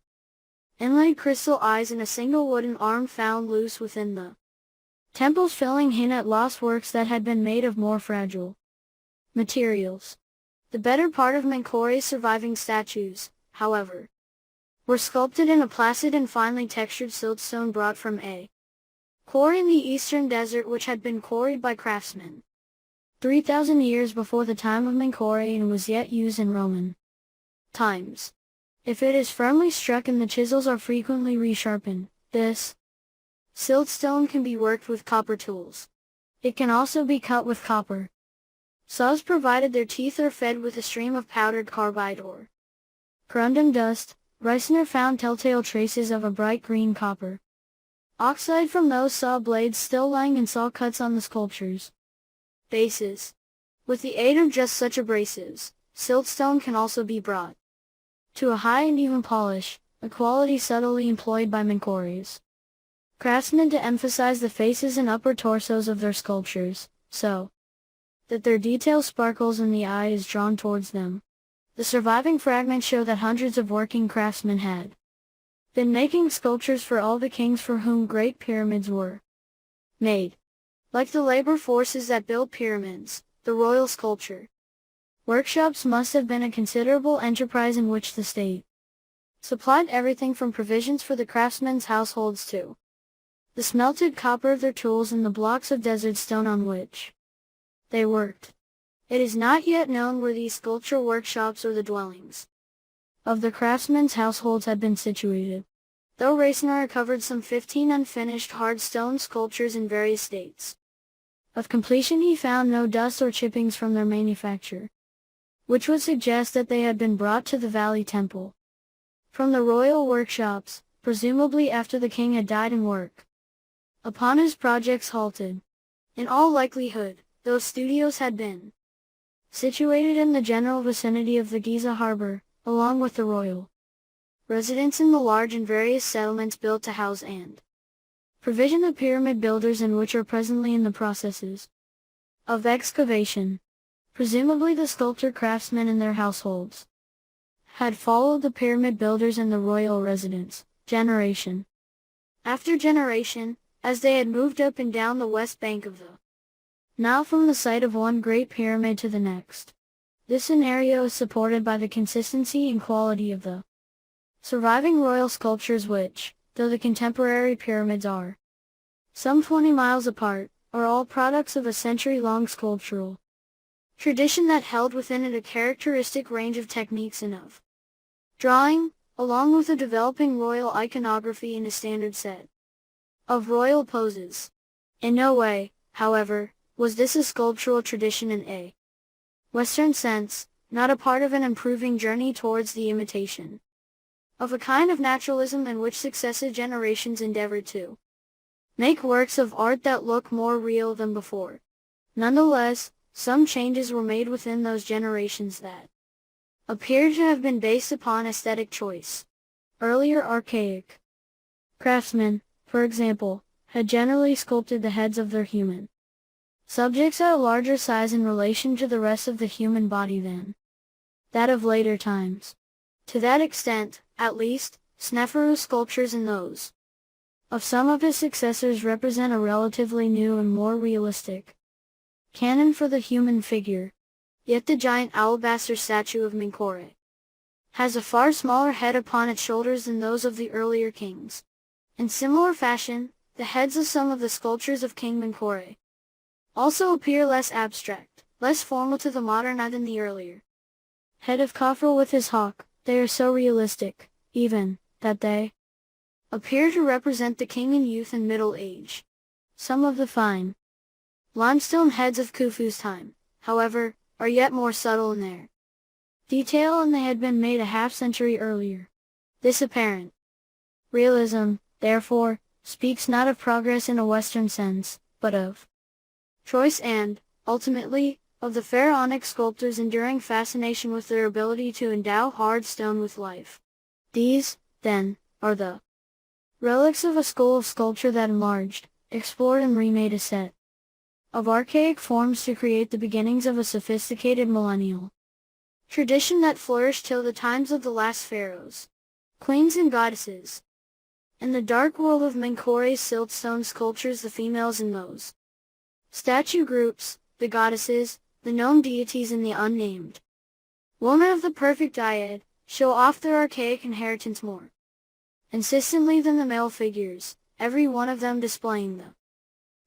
inlaid crystal eyes and a single wooden arm found loose within the temple's filling hint at lost works that had been made of more fragile materials. The better part of Menkaure's surviving statues, however, were sculpted in a placid and finely textured siltstone brought from a quarry in the eastern desert, which had been quarried by craftsmen 3,000 years before the time of Menkaure and was yet used in Roman times. If it is firmly struck and the chisels are frequently resharpened, this siltstone can be worked with copper tools. It can also be cut with copper saws, provided their teeth are fed with a stream of powdered carbide or corundum dust. Reisner found telltale traces of a bright green copper oxide from those saw blades still lying in saw cuts on the sculpture's bases. With the aid of just such abrasives, siltstone can also be brought to a high and even polish, a quality subtly employed by Menkaure's craftsmen to emphasize the faces and upper torsos of their sculptures, so that their detail sparkles and the eye is drawn towards them. The surviving fragments show that hundreds of working craftsmen had been making sculptures for all the kings for whom great pyramids were made. Like the labor forces that built pyramids, the royal sculpture workshops must have been a considerable enterprise in which the state supplied everything from provisions for the craftsmen's households to the smelted copper of their tools and the blocks of desert stone on which they worked. It is not yet known where these sculpture workshops or the dwellings of the craftsmen's households had been situated, though Reisner recovered some 15 unfinished hard stone sculptures in various states of completion. He found no dust or chippings from their manufacture, which would suggest that they had been brought to the Valley Temple from the royal workshops, presumably after the king had died and work upon his projects halted. In all likelihood, those studios had been situated in the general vicinity of the Giza harbor, along with the royal residence in the large and various settlements built to house and provision the pyramid builders, and which are presently in the processes of excavation. Presumably the sculptor craftsmen and their households had followed the pyramid builders in the royal residence, generation after generation, as they had moved up and down the west bank of the Nile from the site of one great pyramid to the next. This scenario is supported by the consistency and quality of the surviving royal sculptures which, though the contemporary pyramids are some 20 miles apart, are all products of a century-long sculptural tradition that held within it a characteristic range of techniques and of drawing, along with a developing royal iconography and a standard set of royal poses. In no way, however, was this a sculptural tradition in a Western sense, not a part of an improving journey towards the imitation of a kind of naturalism in which successive generations endeavored to make works of art that look more real than before. Nonetheless, some changes were made within those generations that appear to have been based upon aesthetic choice. Earlier archaic craftsmen, for example, had generally sculpted the heads of their human subjects at a larger size in relation to the rest of the human body than that of later times. To that extent, at least, Sneferu's sculptures and those of some of his successors represent a relatively new and more realistic canon for the human figure. Yet the giant alabaster statue of Menkaure has a far smaller head upon its shoulders than those of the earlier kings. In similar fashion, the heads of some of the sculptures of King Menkaure also appear less abstract, less formal to the modern eye than the earlier head of Khafre with his hawk. They are so realistic, even, that they appear to represent the king in youth and middle age. Some of the fine limestone heads of Khufu's time, however, are yet more subtle in their detail, and they had been made a half-century earlier. This apparent realism, therefore, speaks not of progress in a Western sense, but of choice and, ultimately, of the pharaonic sculptors' enduring fascination with their ability to endow hard stone with life. These, then, are the relics of a school of sculpture that enlarged, explored and remade a set of archaic forms to create the beginnings of a sophisticated millennial tradition that flourished till the times of the last pharaohs, queens and goddesses. In the dark world of Menkaure's siltstone sculptures, the females in those statue groups, the goddesses, the known deities and the unnamed women of the perfect dyad, show off their archaic inheritance more insistently than the male figures, every one of them displaying the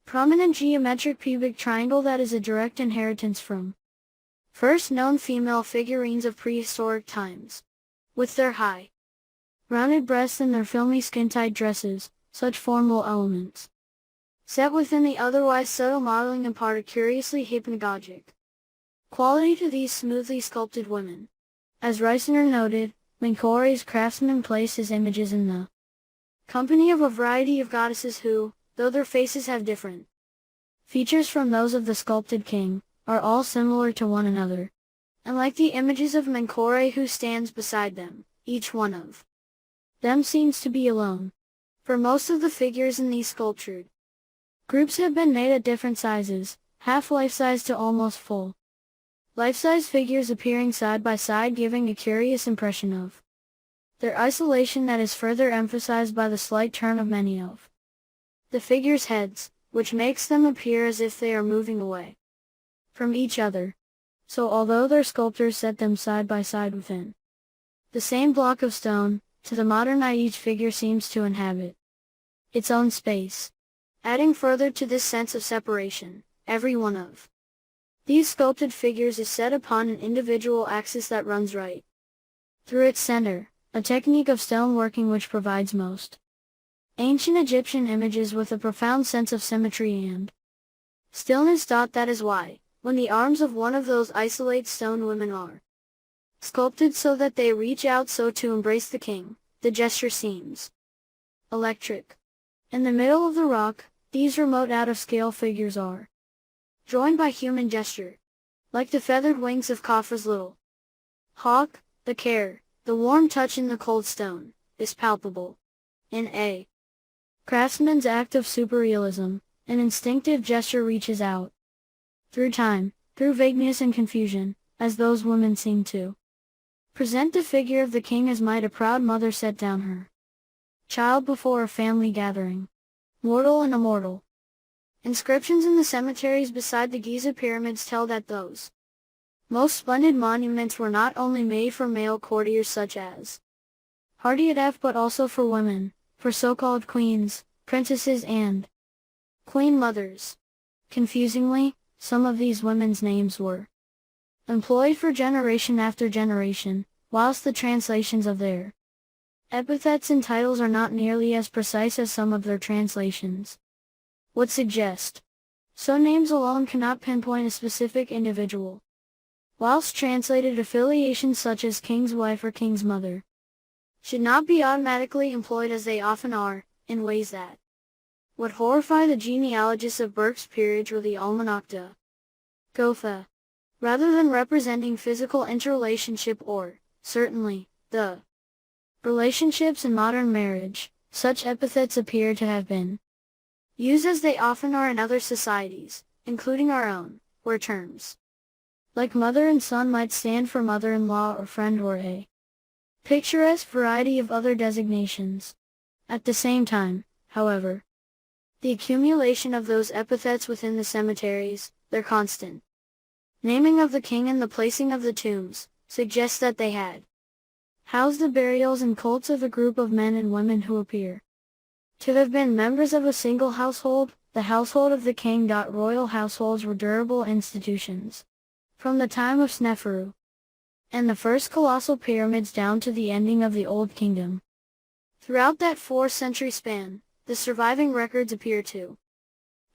prominent geometric pubic triangle that is a direct inheritance from first known female figurines of prehistoric times. With their high, rounded breasts and their filmy skin-tight dresses, such formal elements set within the otherwise subtle modeling impart a curiously hypnagogic quality to these smoothly sculpted women. As Reisner noted, Menkaure's craftsmen placed his images in the company of a variety of goddesses who, though their faces have different features from those of the sculpted king, are all similar to one another, and like the images of Menkaure who stands beside them, each one of them seems to be alone. For most of the figures in these sculptured groups have been made at different sizes, half life-size to almost full life-size figures appearing side by side, giving a curious impression of their isolation that is further emphasized by the slight turn of many of the figures' heads, which makes them appear as if they are moving away from each other. So although their sculptors set them side by side within the same block of stone, to the modern eye each figure seems to inhabit its own space. Adding further to this sense of separation, every one of these sculpted figures is set upon an individual axis that runs right through its center, a technique of stoneworking which provides most ancient Egyptian images with a profound sense of symmetry and stillness. That is why, when the arms of one of those isolate stone women are sculpted so that they reach out so to embrace the king, the gesture seems electric. In the middle of the rock, these remote out-of-scale figures are joined by human gesture, like the feathered wings of Khafre's little hawk. The care, the warm touch in the cold stone, is palpable. In a craftsman's act of superrealism, an instinctive gesture reaches out through time, through vagueness and confusion, as those women seem to present the figure of the king as might a proud mother set down her child before a family gathering. Mortal and immortal. Inscriptions in the cemeteries beside the Giza pyramids tell that those most splendid monuments were not only made for male courtiers such as Hardiedev but also for women, for so-called queens, princesses and queen mothers. Confusingly, some of these women's names were employed for generation after generation, whilst the translations of their epithets and titles are not nearly as precise as some of their translations would suggest. So names alone cannot pinpoint a specific individual, whilst translated affiliations such as king's wife or king's mother should not be automatically employed as they often are, in ways that would horrify the genealogists of Burke's peerage or the Almanakta Gotha. Rather than representing physical interrelationship or, certainly, the relationships in modern marriage, such epithets appear to have been used as they often are in other societies, including our own, where terms like mother and son might stand for mother-in-law or friend or a picturesque variety of other designations. At the same time, however, the accumulation of those epithets within the cemeteries, their constant naming of the king and the placing of the tombs, suggests that they had housed the burials and cults of a group of men and women who appear to have been members of a single household, the household of the king. Royal households were durable institutions from the time of Sneferu and the first colossal pyramids down to the ending of the Old Kingdom. Throughout that 4-century span, the surviving records appear to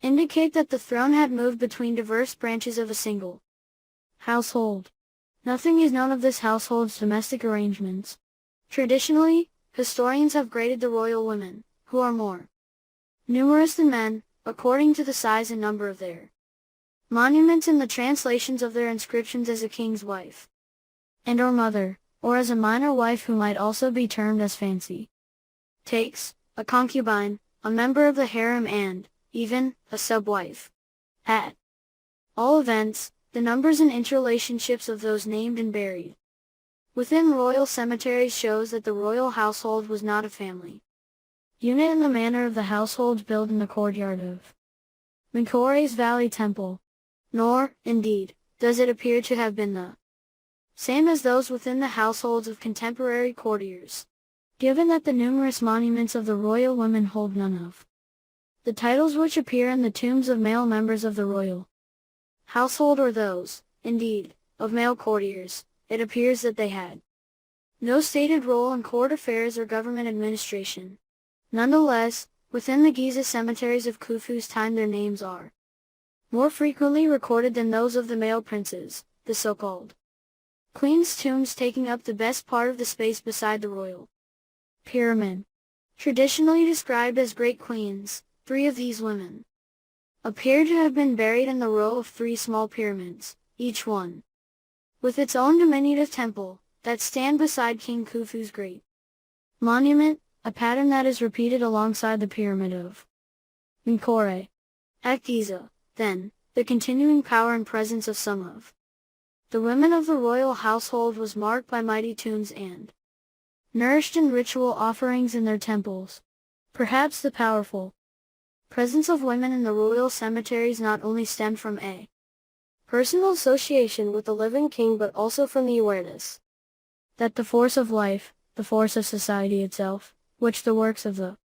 indicate that the throne had moved between diverse branches of a single household. Nothing is known of this household's domestic arrangements. Traditionally, historians have graded the royal women, who are more numerous than men, according to the size and number of their monuments and the translations of their inscriptions as a king's wife and or mother, or as a minor wife who might also be termed as fancy takes, a concubine, a member of the harem and, even, a sub-wife. At all events, the numbers and interrelationships of those named and buried within royal cemeteries shows that the royal household was not a family unit in the manner of the households built in the courtyard of Menkaure's Valley Temple, nor, indeed, does it appear to have been the same as those within the households of contemporary courtiers, given that the numerous monuments of the royal women hold none of the titles which appear in the tombs of male members of the royal household or those, indeed, of male courtiers. It appears that they had no stated role in court affairs or government administration. Nonetheless, within the Giza cemeteries of Khufu's time their names are more frequently recorded than those of the male princes, the so-called queen's tombs taking up the best part of the space beside the royal pyramid. Traditionally described as great queens, 3 of these women appear to have been buried in the row of 3 small pyramids, each one with its own diminutive temple, that stand beside King Khufu's great monument, a pattern that is repeated alongside the pyramid of Menkaure. At Giza, then, the continuing power and presence of some of the women of the royal household was marked by mighty tombs and nourished in ritual offerings in their temples. Perhaps the powerful Presence of women in the royal cemeteries not only stemmed from a personal association with the living king but also from the awareness that the force of life, the force of society itself, which the works of the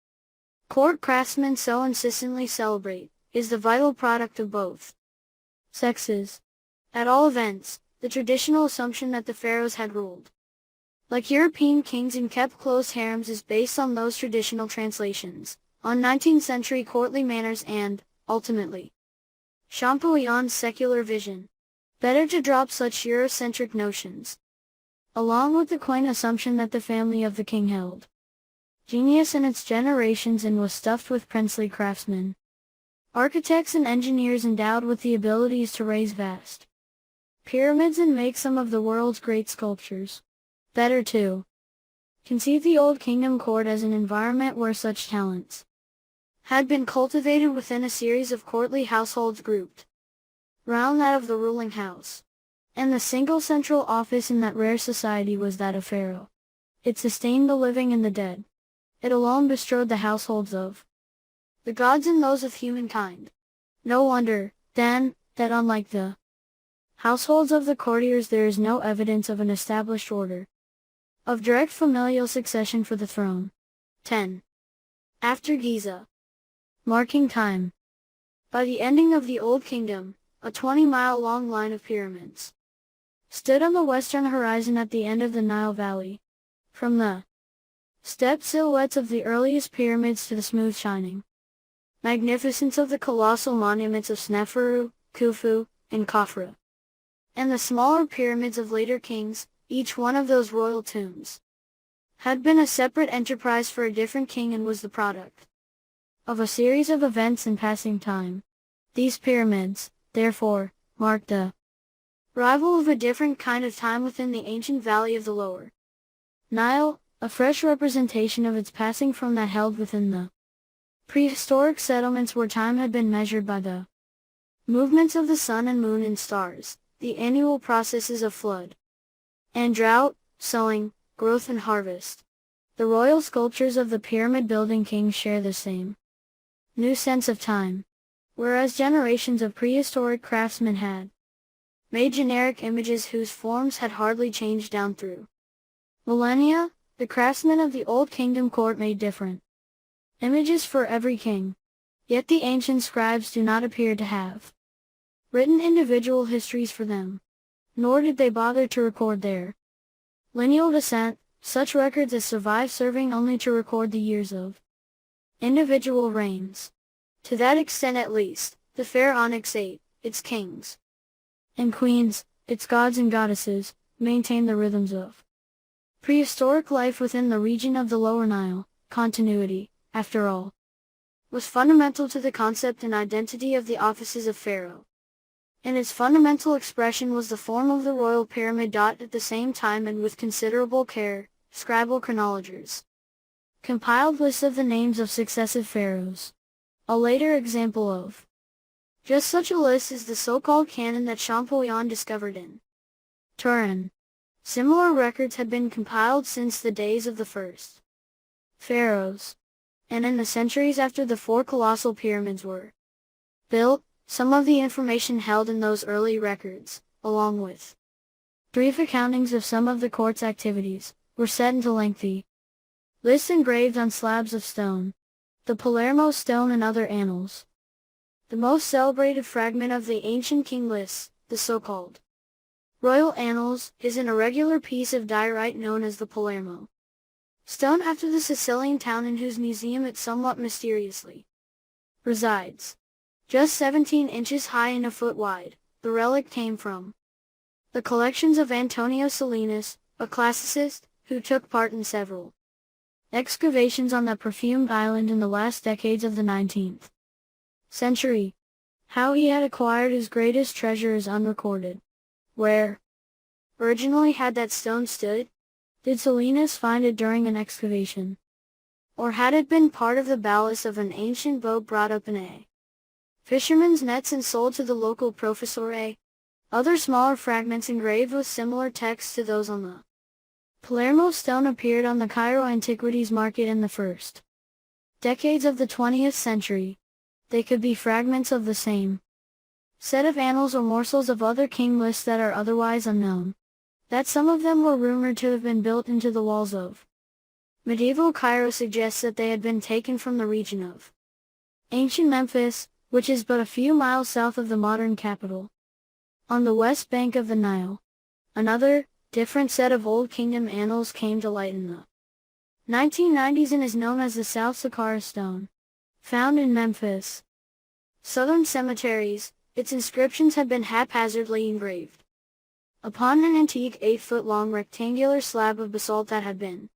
court craftsmen so insistently celebrate, is the vital product of both sexes. At all events, the traditional assumption that the pharaohs had ruled like European kings and kept close harems is based on those traditional translations, on 19th century courtly manners and, ultimately, Champollionn's secular vision. Better to drop such Eurocentric notions, along with the quaint assumption that the family of the king held genius in its generations and was stuffed with princely craftsmen, architects and engineers endowed with the abilities to raise vast pyramids and make some of the world's great sculptures. Better to conceive the Old Kingdom court as an environment where such talents had been cultivated within a series of courtly households grouped round that of the ruling house. And the single central office in that rare society was that of Pharaoh. It sustained the living and the dead. It alone bestrode the households of the gods and those of humankind. No wonder, then, that unlike the households of the courtiers there is no evidence of an established order of direct familial succession for the throne. 10. After Giza. Marking time. By the ending of the Old Kingdom, a 20-mile-long line of pyramids stood on the western horizon at the end of the Nile Valley. From the stepped silhouettes of the earliest pyramids to the smooth shining magnificence of the colossal monuments of Sneferu, Khufu, and Khafre, and the smaller pyramids of later kings, each one of those royal tombs had been a separate enterprise for a different king and was the product of a series of events in passing time. These pyramids, therefore, marked the arrival of a different kind of time within the ancient valley of the lower Nile, a fresh representation of its passing from that held within the prehistoric settlements where time had been measured by the movements of the sun and moon and stars, the annual processes of flood and drought, sowing, growth and harvest. The royal sculptures of the pyramid-building kings share the same new sense of time, whereas generations of prehistoric craftsmen had made generic images whose forms had hardly changed down through millennia. The craftsmen of the Old Kingdom court made different images for every king, yet the ancient scribes do not appear to have written individual histories for them, nor did they bother to record their lineal descent, such records as survive serving only to record the years of individual reigns. To that extent at least, the pharaonic state, its kings and queens, its gods and goddesses, maintain the rhythms of prehistoric life within the region of the Lower Nile. Continuity, after all, was fundamental to the concept and identity of the offices of Pharaoh, and its fundamental expression was the form of the royal pyramid. At the same time and with considerable care, scribal chronologers compiled lists of the names of successive pharaohs. A later example of just such a list is the so-called canon that Champollion discovered in Turin. Similar records had been compiled since the days of the first pharaohs, and in the centuries after the four colossal pyramids were built. Some of the information held in those early records, along with brief accountings of some of the court's activities, were set into lengthy lists engraved on slabs of stone, the Palermo Stone and other annals. The most celebrated fragment of the ancient king lists, the so-called Royal Annals, is an irregular piece of diorite known as the Palermo Stone after the Sicilian town in whose museum it somewhat mysteriously resides. Just 17 inches high and a foot wide, the relic came from the collections of Antonio Salinas, a classicist, who took part in several excavations on that perfumed island in the last decades of the 19th century. How he had acquired his greatest treasure is unrecorded. Where originally had that stone stood? Did Salinas find it during an excavation? Or had it been part of the ballast of an ancient boat brought up in a fishermen's nets and sold to the local professore? Other smaller fragments engraved with similar texts to those on the Palermo Stone appeared on the Cairo Antiquities Market in the first decades of the 20th century. they could be fragments of the same set of annals or morsels of other king lists that are otherwise unknown. That some of them were rumored to have been built into the walls of medieval Cairo suggests that they had been taken from the region of ancient Memphis, which is but a few miles south of the modern capital, on the west bank of the Nile. Another, different set of Old Kingdom annals came to light in the 1990s and is known as the Palermo Stone, found in Memphis' southern cemeteries. Its inscriptions had been haphazardly engraved upon an antique 8-foot-long rectangular slab of basalt that had been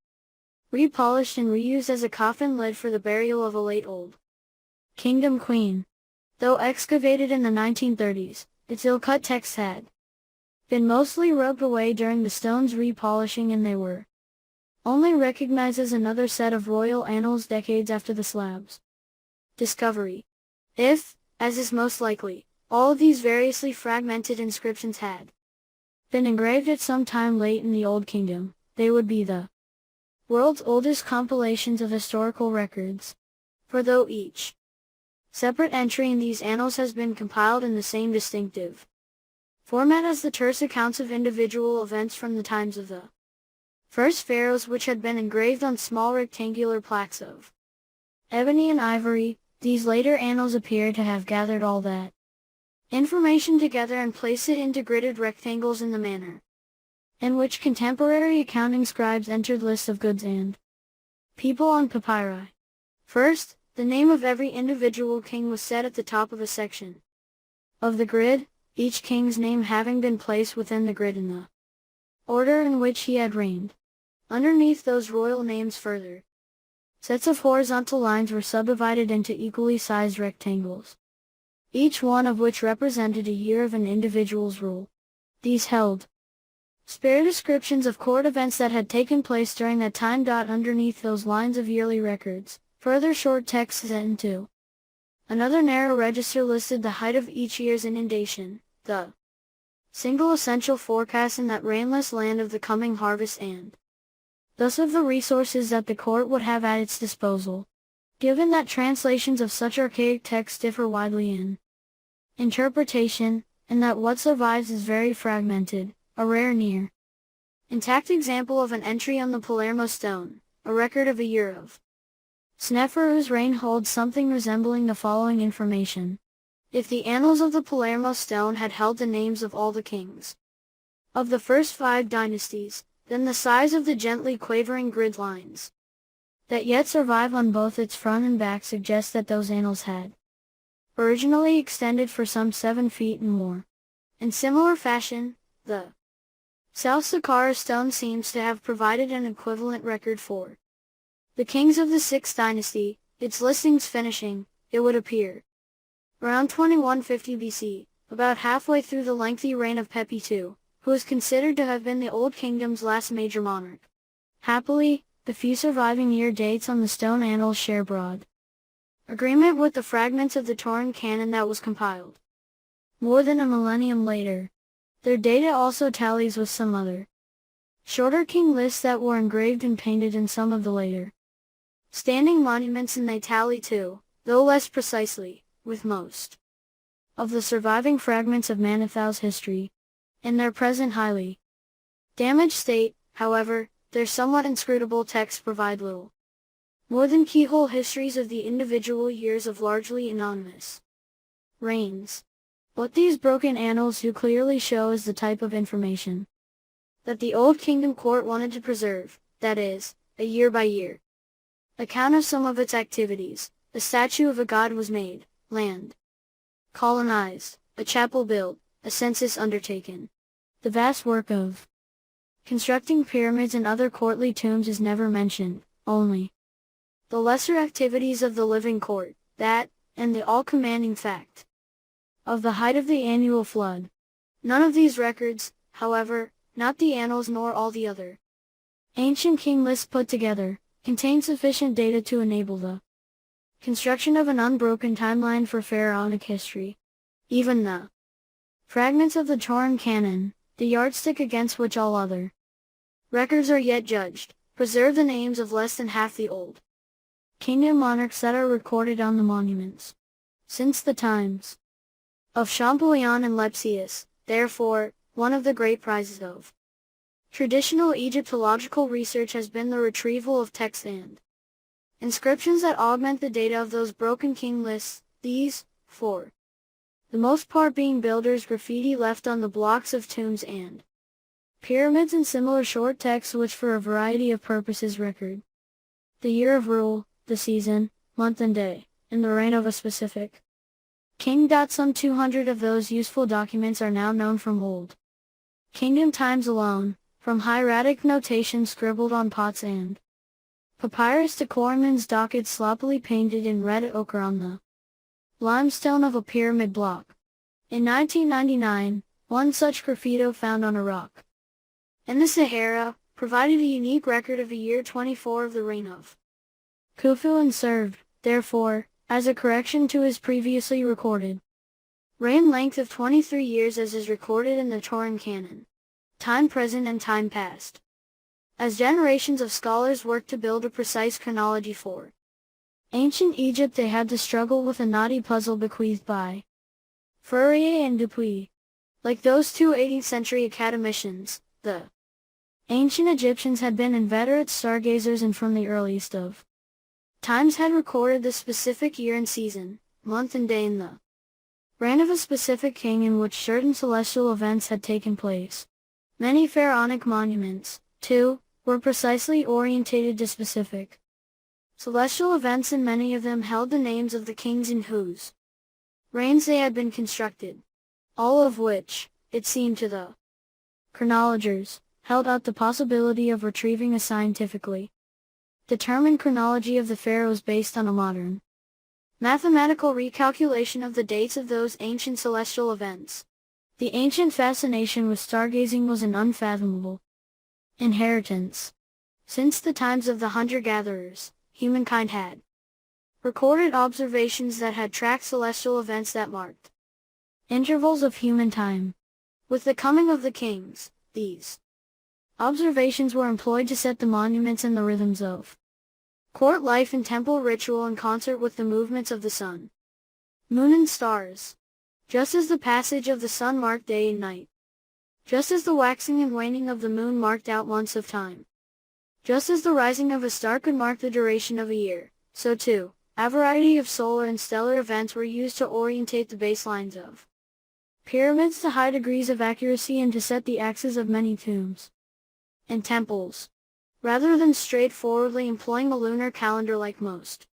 repolished and reused as a coffin lid for the burial of a late Old Kingdom queen. Though excavated in the 1930s, its ill-cut texts had been mostly rubbed away during the stone's repolishing, and they were only recognized as another set of royal annals decades after the slab's discovery. If, as is most likely, all of these variously fragmented inscriptions had been engraved at some time late in the Old Kingdom, they would be the world's oldest compilations of historical records. For though each separate entry in these annals has been compiled in the same distinctive format as the terse accounts of individual events from the times of the first pharaohs, which had been engraved on small rectangular plaques of ebony and ivory, these later annals appear to have gathered all that information together and placed it into gridded rectangles in the manner in which contemporary accounting scribes entered lists of goods and people on papyri. First, the name of every individual king was set at the top of a section of the grid, each king's name having been placed within the grid in the order in which he had reigned. Underneath those royal names, further sets of horizontal lines were subdivided into equally sized rectangles, each one of which represented a year of an individual's rule. These held spare descriptions of court events that had taken place during that time. Underneath those lines of yearly records, further short texts set into another narrow register listed the height of each year's inundation, the single essential forecast in that rainless land of the coming harvest, and thus of the resources that the court would have at its disposal. Given that translations of such archaic texts differ widely in interpretation, and that what survives is very fragmented, a rare near intact example of an entry on the Palermo Stone, a record of a year of Sneferu's reign, holds something resembling the following information. If the annals of the Palermo Stone had held the names of all the kings of the first 5 dynasties, then the size of the gently quavering grid lines that yet survive on both its front and back suggests that those annals had originally extended for some 7 feet and more. In similar fashion, the StatuaryPlacing stone seems to have provided an equivalent record for the kings of the 6th dynasty, its listings finishing, it would appear, around 2150 BC, about halfway through the lengthy reign of Pepi II, who is considered to have been the Old Kingdom's last major monarch. Happily, the few surviving year dates on the stone annals share broad agreement with the fragments of the Torn canon that was compiled more than a millennium later. Their data also tallies with some other shorter king lists that were engraved and painted in some of the later standing monuments, and they tally too, though less precisely, with most of the surviving fragments of Manetho's history. In their present highly damaged state, however, their somewhat inscrutable texts provide little more than keyhole histories of the individual years of largely anonymous reigns. What these broken annals do clearly show is the type of information that the Old Kingdom court wanted to preserve, that is, a year-by-year account of some of its activities. A statue of a god was made, land colonized, a chapel built, a census undertaken. The vast work of constructing pyramids and other courtly tombs is never mentioned, only the lesser activities of the living court, that, and the all-commanding fact of the height of the annual flood. None of these records, however, not the annals nor all the other ancient king lists put together, contain sufficient data to enable the construction of an unbroken timeline for pharaonic history. Even the fragments of the Torn canon, the yardstick against which all other records are yet judged, preserve the names of less than half the Old Kingdom monarchs that are recorded on the monuments. Since the times of Champollion and Lepsius, therefore, one of the great prizes of traditional Egyptological research has been the retrieval of texts and inscriptions that augment the data of those broken king lists, these, for the most part being builders' graffiti left on the blocks of tombs and pyramids and similar short texts which for a variety of purposes record the year of rule, the season, month and day, and the reign of a specific king. Some 200 of those useful documents are now known from Old Kingdom times alone, from hieratic notation scribbled on pots and papyrus to Corman's dockets sloppily painted in red ochre on the limestone of a pyramid block. In 1999, one such graffito found on a rock in the Sahara provided a unique record of the year 24 of the reign of Khufu and served, therefore, as a correction to his previously recorded reign length of 23 years as is recorded in the Turin canon. Time present and time past. As generations of scholars worked to build a precise chronology for ancient Egypt, they had to struggle with a knotty puzzle bequeathed by Fourier and Dupuy. Like those two 18th century academicians, the ancient Egyptians had been inveterate stargazers and from the earliest of times had recorded the specific year and season, month and day in the reign of a specific king in which certain celestial events had taken place. Many pharaonic monuments, too, were precisely orientated to specific celestial events, and many of them held the names of the kings in whose reigns they had been constructed, all of which, it seemed to the chronologers, held out the possibility of retrieving a scientifically determined chronology of the pharaohs based on a modern mathematical recalculation of the dates of those ancient celestial events. The ancient fascination with stargazing was an unfathomable inheritance. Since the times of the hunter-gatherers, humankind had recorded observations that had tracked celestial events that marked intervals of human time. With the coming of the kings, these observations were employed to set the monuments and the rhythms of court life and temple ritual in concert with the movements of the sun, moon and stars. Just as the passage of the sun marked day and night, just as the waxing and waning of the moon marked out months of time, just as the rising of a star could mark the duration of a year, so too, a variety of solar and stellar events were used to orientate the baselines of pyramids to high degrees of accuracy and to set the axes of many tombs and temples, rather than straightforwardly employing a lunar calendar like most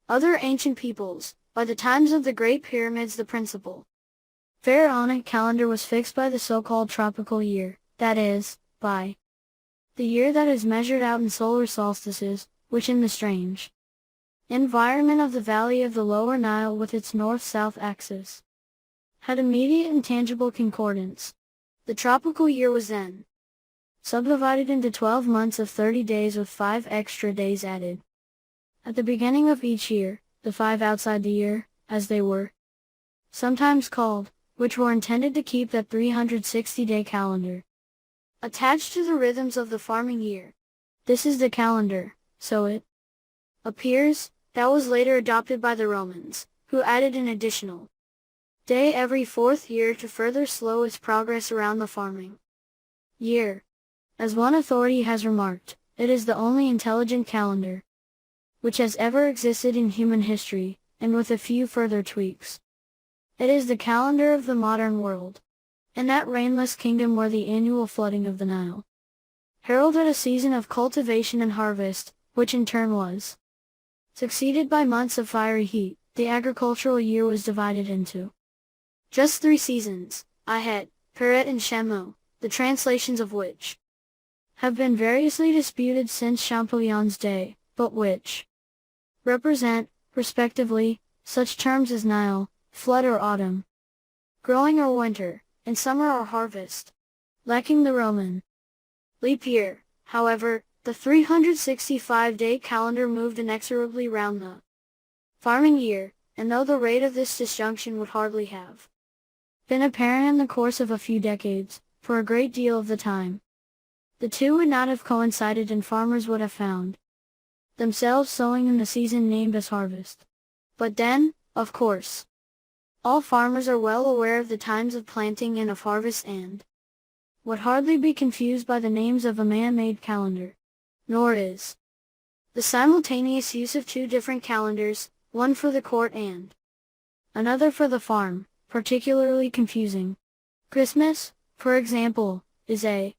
other ancient peoples. By the times of the Great Pyramids, the principal pharaonic calendar was fixed by the so-called tropical year, that is, by the year that is measured out in solar solstices, which in the strange environment of the valley of the lower Nile with its north-south axis had immediate and tangible concordance. The tropical year was then subdivided into 12 months of 30 days with 5 extra days added at the beginning of each year, the 5 outside the year, as they were sometimes called, which were intended to keep that 360-day calendar attached to the rhythms of the farming year. This is the calendar, so it appears, that was later adopted by the Romans, who added an additional day every 4th year to further slow its progress around the farming year. As one authority has remarked, it is the only intelligent calendar which has ever existed in human history, and with a few further tweaks. It is the calendar of the modern world. In that rainless kingdom where the annual flooding of the Nile heralded a season of cultivation and harvest, which in turn was succeeded by months of fiery heat, the agricultural year was divided into just 3 seasons, Ahet, Peret and Shemu, the translations of which have been variously disputed since Champollion's day, but which represent, respectively, such terms as Nile, flood or autumn, growing or winter, and summer or harvest. Lacking the Roman leap year, however, the 365-day calendar moved inexorably round the farming year, and though the rate of this disjunction would hardly have been apparent in the course of a few decades, for a great deal of the time, the two would not have coincided and farmers would have found themselves sowing in the season named as harvest. But then, of course. All farmers are well aware of the times of planting and of harvest and would hardly be confused by the names of a man-made calendar. Nor is the simultaneous use of two different calendars, one for the court and another for the farm, particularly confusing. Christmas, for example, is a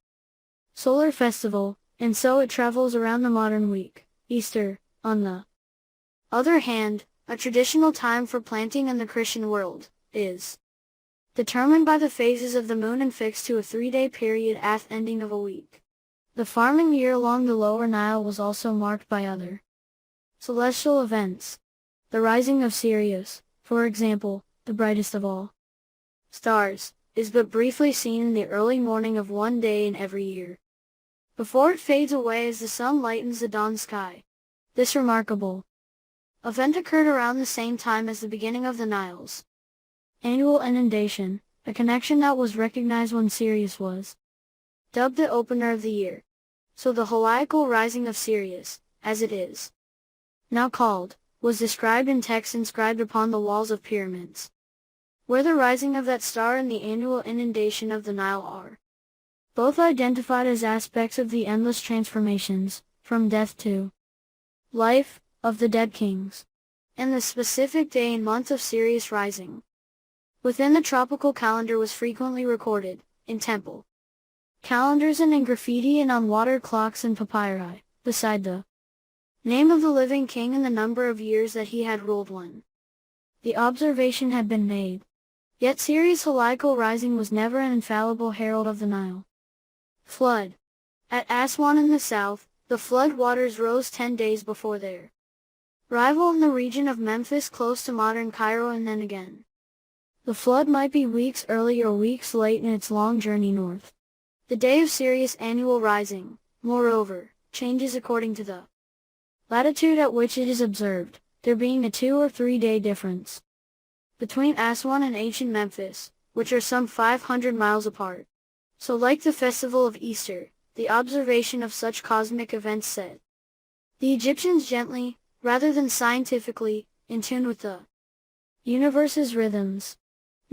solar festival, and so it travels around the modern week. Easter, on the other hand, a traditional time for planting in the Christian world, is determined by the phases of the moon and fixed to a 3-day period at the ending of a week. The farming year along the lower Nile was also marked by other celestial events. The rising of Sirius, for example, the brightest of all stars, is but briefly seen in the early morning of one day in every year, before it fades away as the sun lightens the dawn sky. This remarkable event occurred around the same time as the beginning of the Nile's annual inundation, a connection that was recognized when Sirius was dubbed the opener of the year. So the heliacal rising of Sirius, as it is now called, was described in texts inscribed upon the walls of pyramids, where the rising of that star and the annual inundation of the Nile are both identified as aspects of the endless transformations, from death to life, of the dead kings, and the specific day and month of Sirius rising within the tropical calendar was frequently recorded, in temple calendars and in graffiti and on water clocks and papyri, beside the name of the living king and the number of years that he had ruled when the observation had been made. Yet Sirius' heliacal rising was never an infallible herald of the Nile flood. At Aswan in the south, the flood waters rose 10 days before their arrival in the region of Memphis close to modern Cairo, and then again the flood might be weeks early or weeks late in its long journey north. The day of Sirius' annual rising, moreover, changes according to the latitude at which it is observed, there being a 2 or 3 day difference between Aswan and ancient Memphis, which are some 500 miles apart. So like the festival of Easter, the observation of such cosmic events set the Egyptians gently, rather than scientifically, in tune with the universe's rhythms.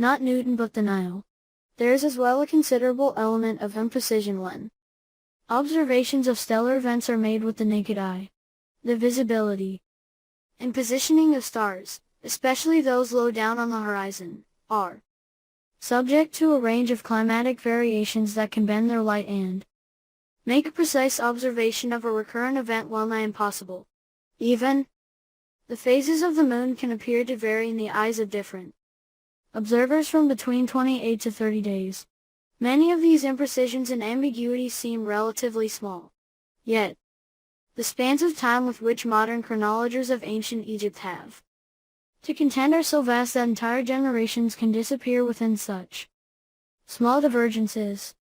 Not Newton but the Nile. There is as well a considerable element of imprecision when observations of stellar events are made with the naked eye. The visibility and positioning of stars, especially those low down on the horizon, are subject to a range of climatic variations that can bend their light and make a precise observation of a recurrent event well nigh impossible. Even the phases of the moon can appear to vary in the eyes of different observers from between 28 to 30 days. Many of these imprecisions and ambiguities seem relatively small. Yet, the spans of time with which modern chronologers of ancient Egypt have to contend are so vast that entire generations can disappear within such small divergences,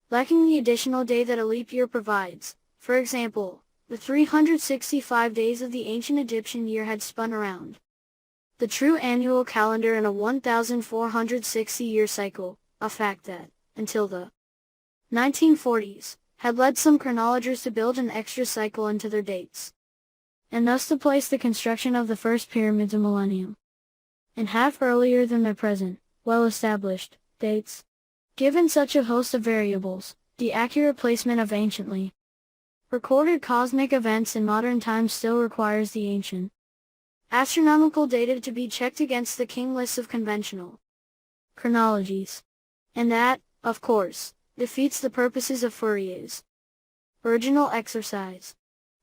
lacking the additional day that a leap year provides. For example, the 365 days of the ancient Egyptian year had spun around the true annual calendar in a 1,460-year cycle, a fact that, until the 1940s, had led some chronologers to build an extra cycle into their dates, and thus to place the construction of the first pyramids a millennium and half earlier than their present, well-established, dates. Given such a host of variables, the accurate placement of anciently recorded cosmic events in modern times still requires the ancient astronomical data to be checked against the king lists of conventional chronologies. And that, of course, defeats the purposes of Fourier's original exercise.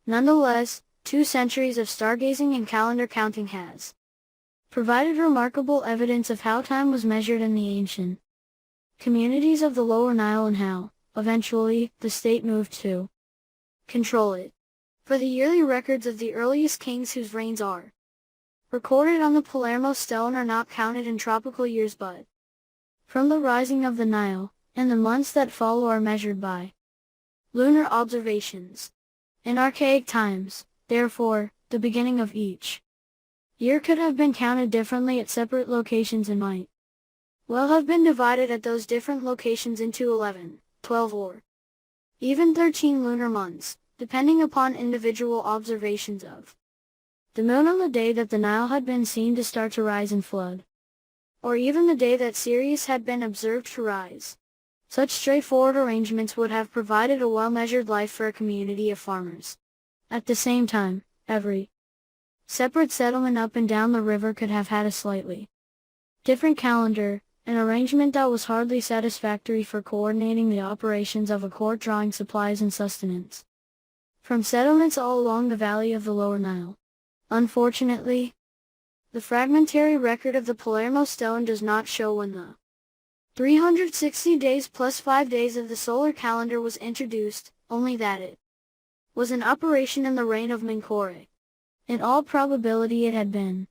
Nonetheless, 2 centuries of stargazing and calendar counting has provided remarkable evidence of how time was measured in the ancient communities of the lower Nile and how, eventually, the state moved to control it. For the yearly records of the earliest kings whose reigns are recorded on the Palermo Stone are not counted in tropical years but from the rising of the Nile, and the months that follow are measured by lunar observations. In archaic times, therefore, the beginning of each year could have been counted differently at separate locations and might well have been divided at those different locations into 11, 12 or even 13 lunar months, depending upon individual observations of the moon on the day that the Nile had been seen to start to rise and flood, or even the day that Sirius had been observed to rise. Such straightforward arrangements would have provided a well-measured life for a community of farmers. At the same time, every separate settlement up and down the river could have had a slightly different calendar, an arrangement that was hardly satisfactory for coordinating the operations of a court drawing supplies and sustenance from settlements all along the valley of the lower Nile. Unfortunately, the fragmentary record of the Palermo Stone does not show when the 360 days plus 5 days of the solar calendar was introduced, only that it was in operation in the reign of Menkaure. In all probability it had been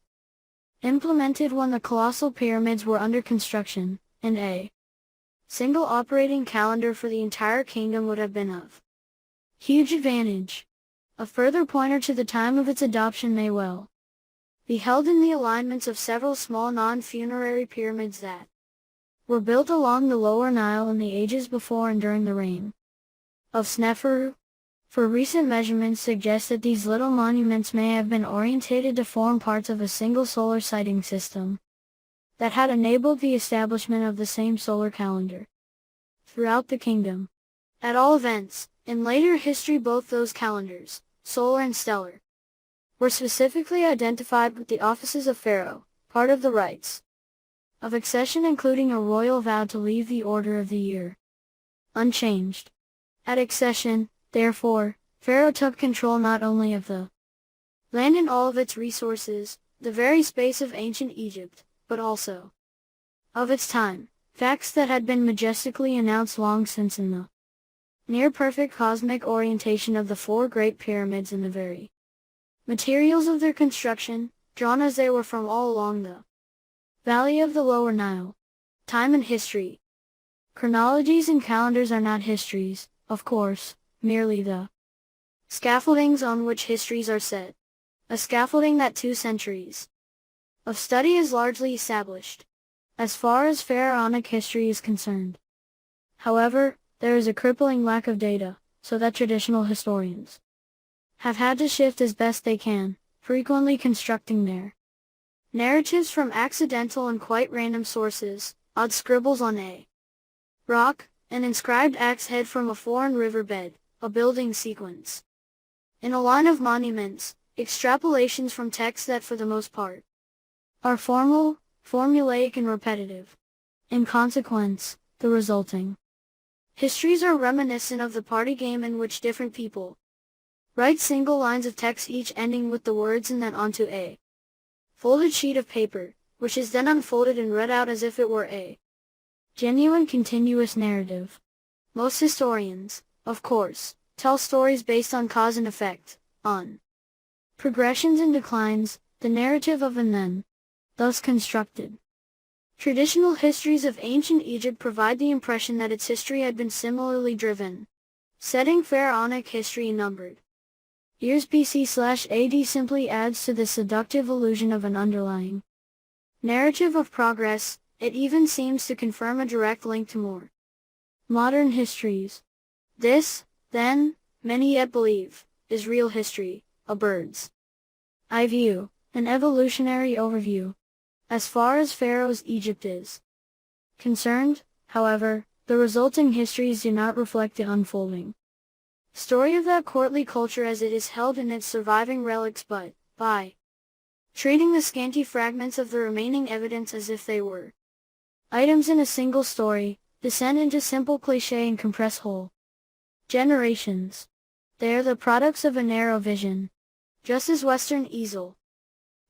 implemented when the colossal pyramids were under construction, and a single operating calendar for the entire kingdom would have been of huge advantage. A further pointer to the time of its adoption may well be held in the alignments of several small non-funerary pyramids that were built along the lower Nile in the ages before and during the reign of Sneferu. For recent measurements suggest that these little monuments may have been orientated to form parts of a single solar sighting system that had enabled the establishment of the same solar calendar throughout the kingdom. At all events, in later history both those calendars, solar and stellar, were specifically identified with the offices of Pharaoh, part of the rites of accession including a royal vow to leave the order of the year unchanged. At accession, therefore, Pharaoh took control not only of the land and all of its resources, the very space of ancient Egypt, but also of its time, facts that had been majestically announced long since in the near-perfect cosmic orientation of the four great pyramids and the very materials of their construction, drawn as they were from all along the valley of the lower Nile. Time and history. Chronologies and calendars are not histories, of course, merely the scaffoldings on which histories are set. A scaffolding that 2 centuries of study is largely established, as far as pharaonic history is concerned. However, there is a crippling lack of data, so that traditional historians have had to shift as best they can, frequently constructing their narratives from accidental and quite random sources, odd scribbles on a rock, an inscribed axe head from a foreign riverbed, a building sequence in a line of monuments, extrapolations from texts that for the most part are formal, formulaic and repetitive. In consequence, the resulting histories are reminiscent of the party game in which different people write single lines of text each ending with the words and then onto a folded sheet of paper, which is then unfolded and read out as if it were a genuine continuous narrative. Most historians, of course, tell stories based on cause and effect, on progressions and declines, the narrative of and then, thus constructed. Traditional histories of ancient Egypt provide the impression that its history had been similarly driven. Setting pharaonic history numbered years BC/AD simply adds to the seductive illusion of an underlying narrative of progress. It even seems to confirm a direct link to more modern histories. This, then, many yet believe, is real history, a bird's eye view, an evolutionary overview. As far as Pharaoh's Egypt is concerned, however, the resulting histories do not reflect the unfolding story of that courtly culture as it is held in its surviving relics, but, by treating the scanty fragments of the remaining evidence as if they were items in a single story, descend into simple cliché and compress whole generations. They are the products of a narrow vision. Just as Western easel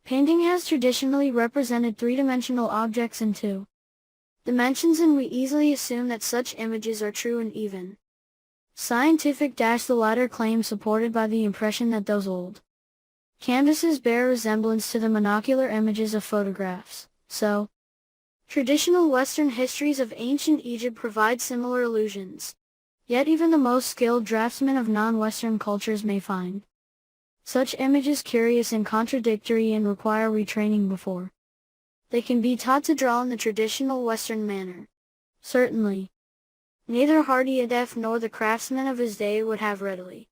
painting has traditionally represented three-dimensional objects in two dimensions, and we easily assume that such images are true and even scientific. The latter claim supported by the impression that those old canvases bear resemblance to the monocular images of photographs. So, traditional Western histories of ancient Egypt provide similar illusions. Yet even the most skilled draftsmen of non-Western cultures may find such images curious and contradictory and require retraining before they can be taught to draw in the traditional Western manner. Certainly, neither Hardiedeff nor the craftsmen of his day would have readily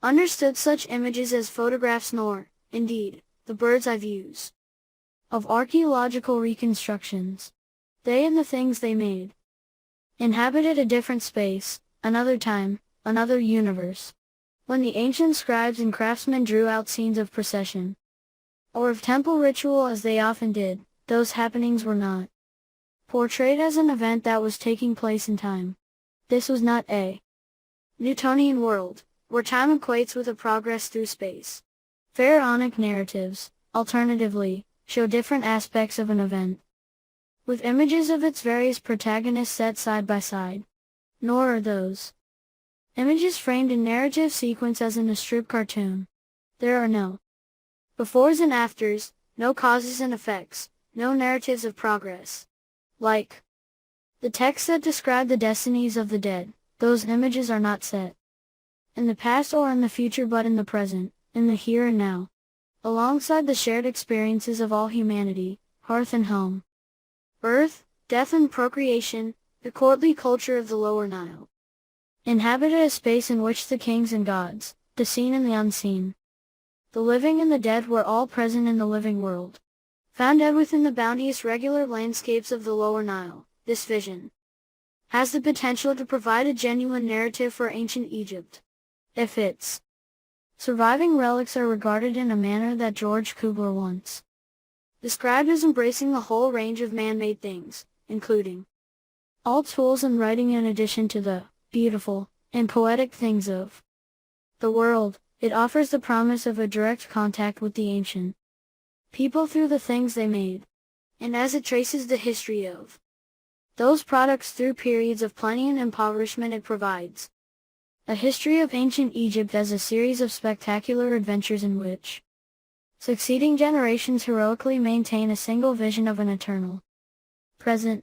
understood such images as photographs, nor, indeed, the bird's eye views of archaeological reconstructions. They and the things they made inhabited a different space, another time, another universe. When the ancient scribes and craftsmen drew out scenes of procession, or of temple ritual as they often did, those happenings were not portrayed as an event that was taking place in time. This was not a Newtonian world, where time equates with a progress through space. Pharaonic narratives, alternatively, show different aspects of an event, with images of its various protagonists set side by side. Nor are those images framed in narrative sequence as in a strip cartoon. There are no befores and afters, no causes and effects, no narratives of progress. Like the texts that describe the destinies of the dead, those images are not set in the past or in the future but in the present, in the here and now, alongside the shared experiences of all humanity, hearth and home, birth, death and procreation. The courtly culture of the Lower Nile inhabited a space in which the kings and gods, the seen and the unseen, the living and the dead were all present in the living world, found within the bounteous regular landscapes of the Lower Nile. This vision has the potential to provide a genuine narrative for ancient Egypt, if its surviving relics are regarded in a manner that George Kubler once described as embracing the whole range of man-made things, including all tools and writing in addition to the beautiful and poetic things of the world. It offers the promise of a direct contact with the ancient people through the things they made, and as it traces the history of those products through periods of plenty and impoverishment, it provides a history of ancient Egypt as a series of spectacular adventures in which succeeding generations heroically maintain a single vision of an eternal present.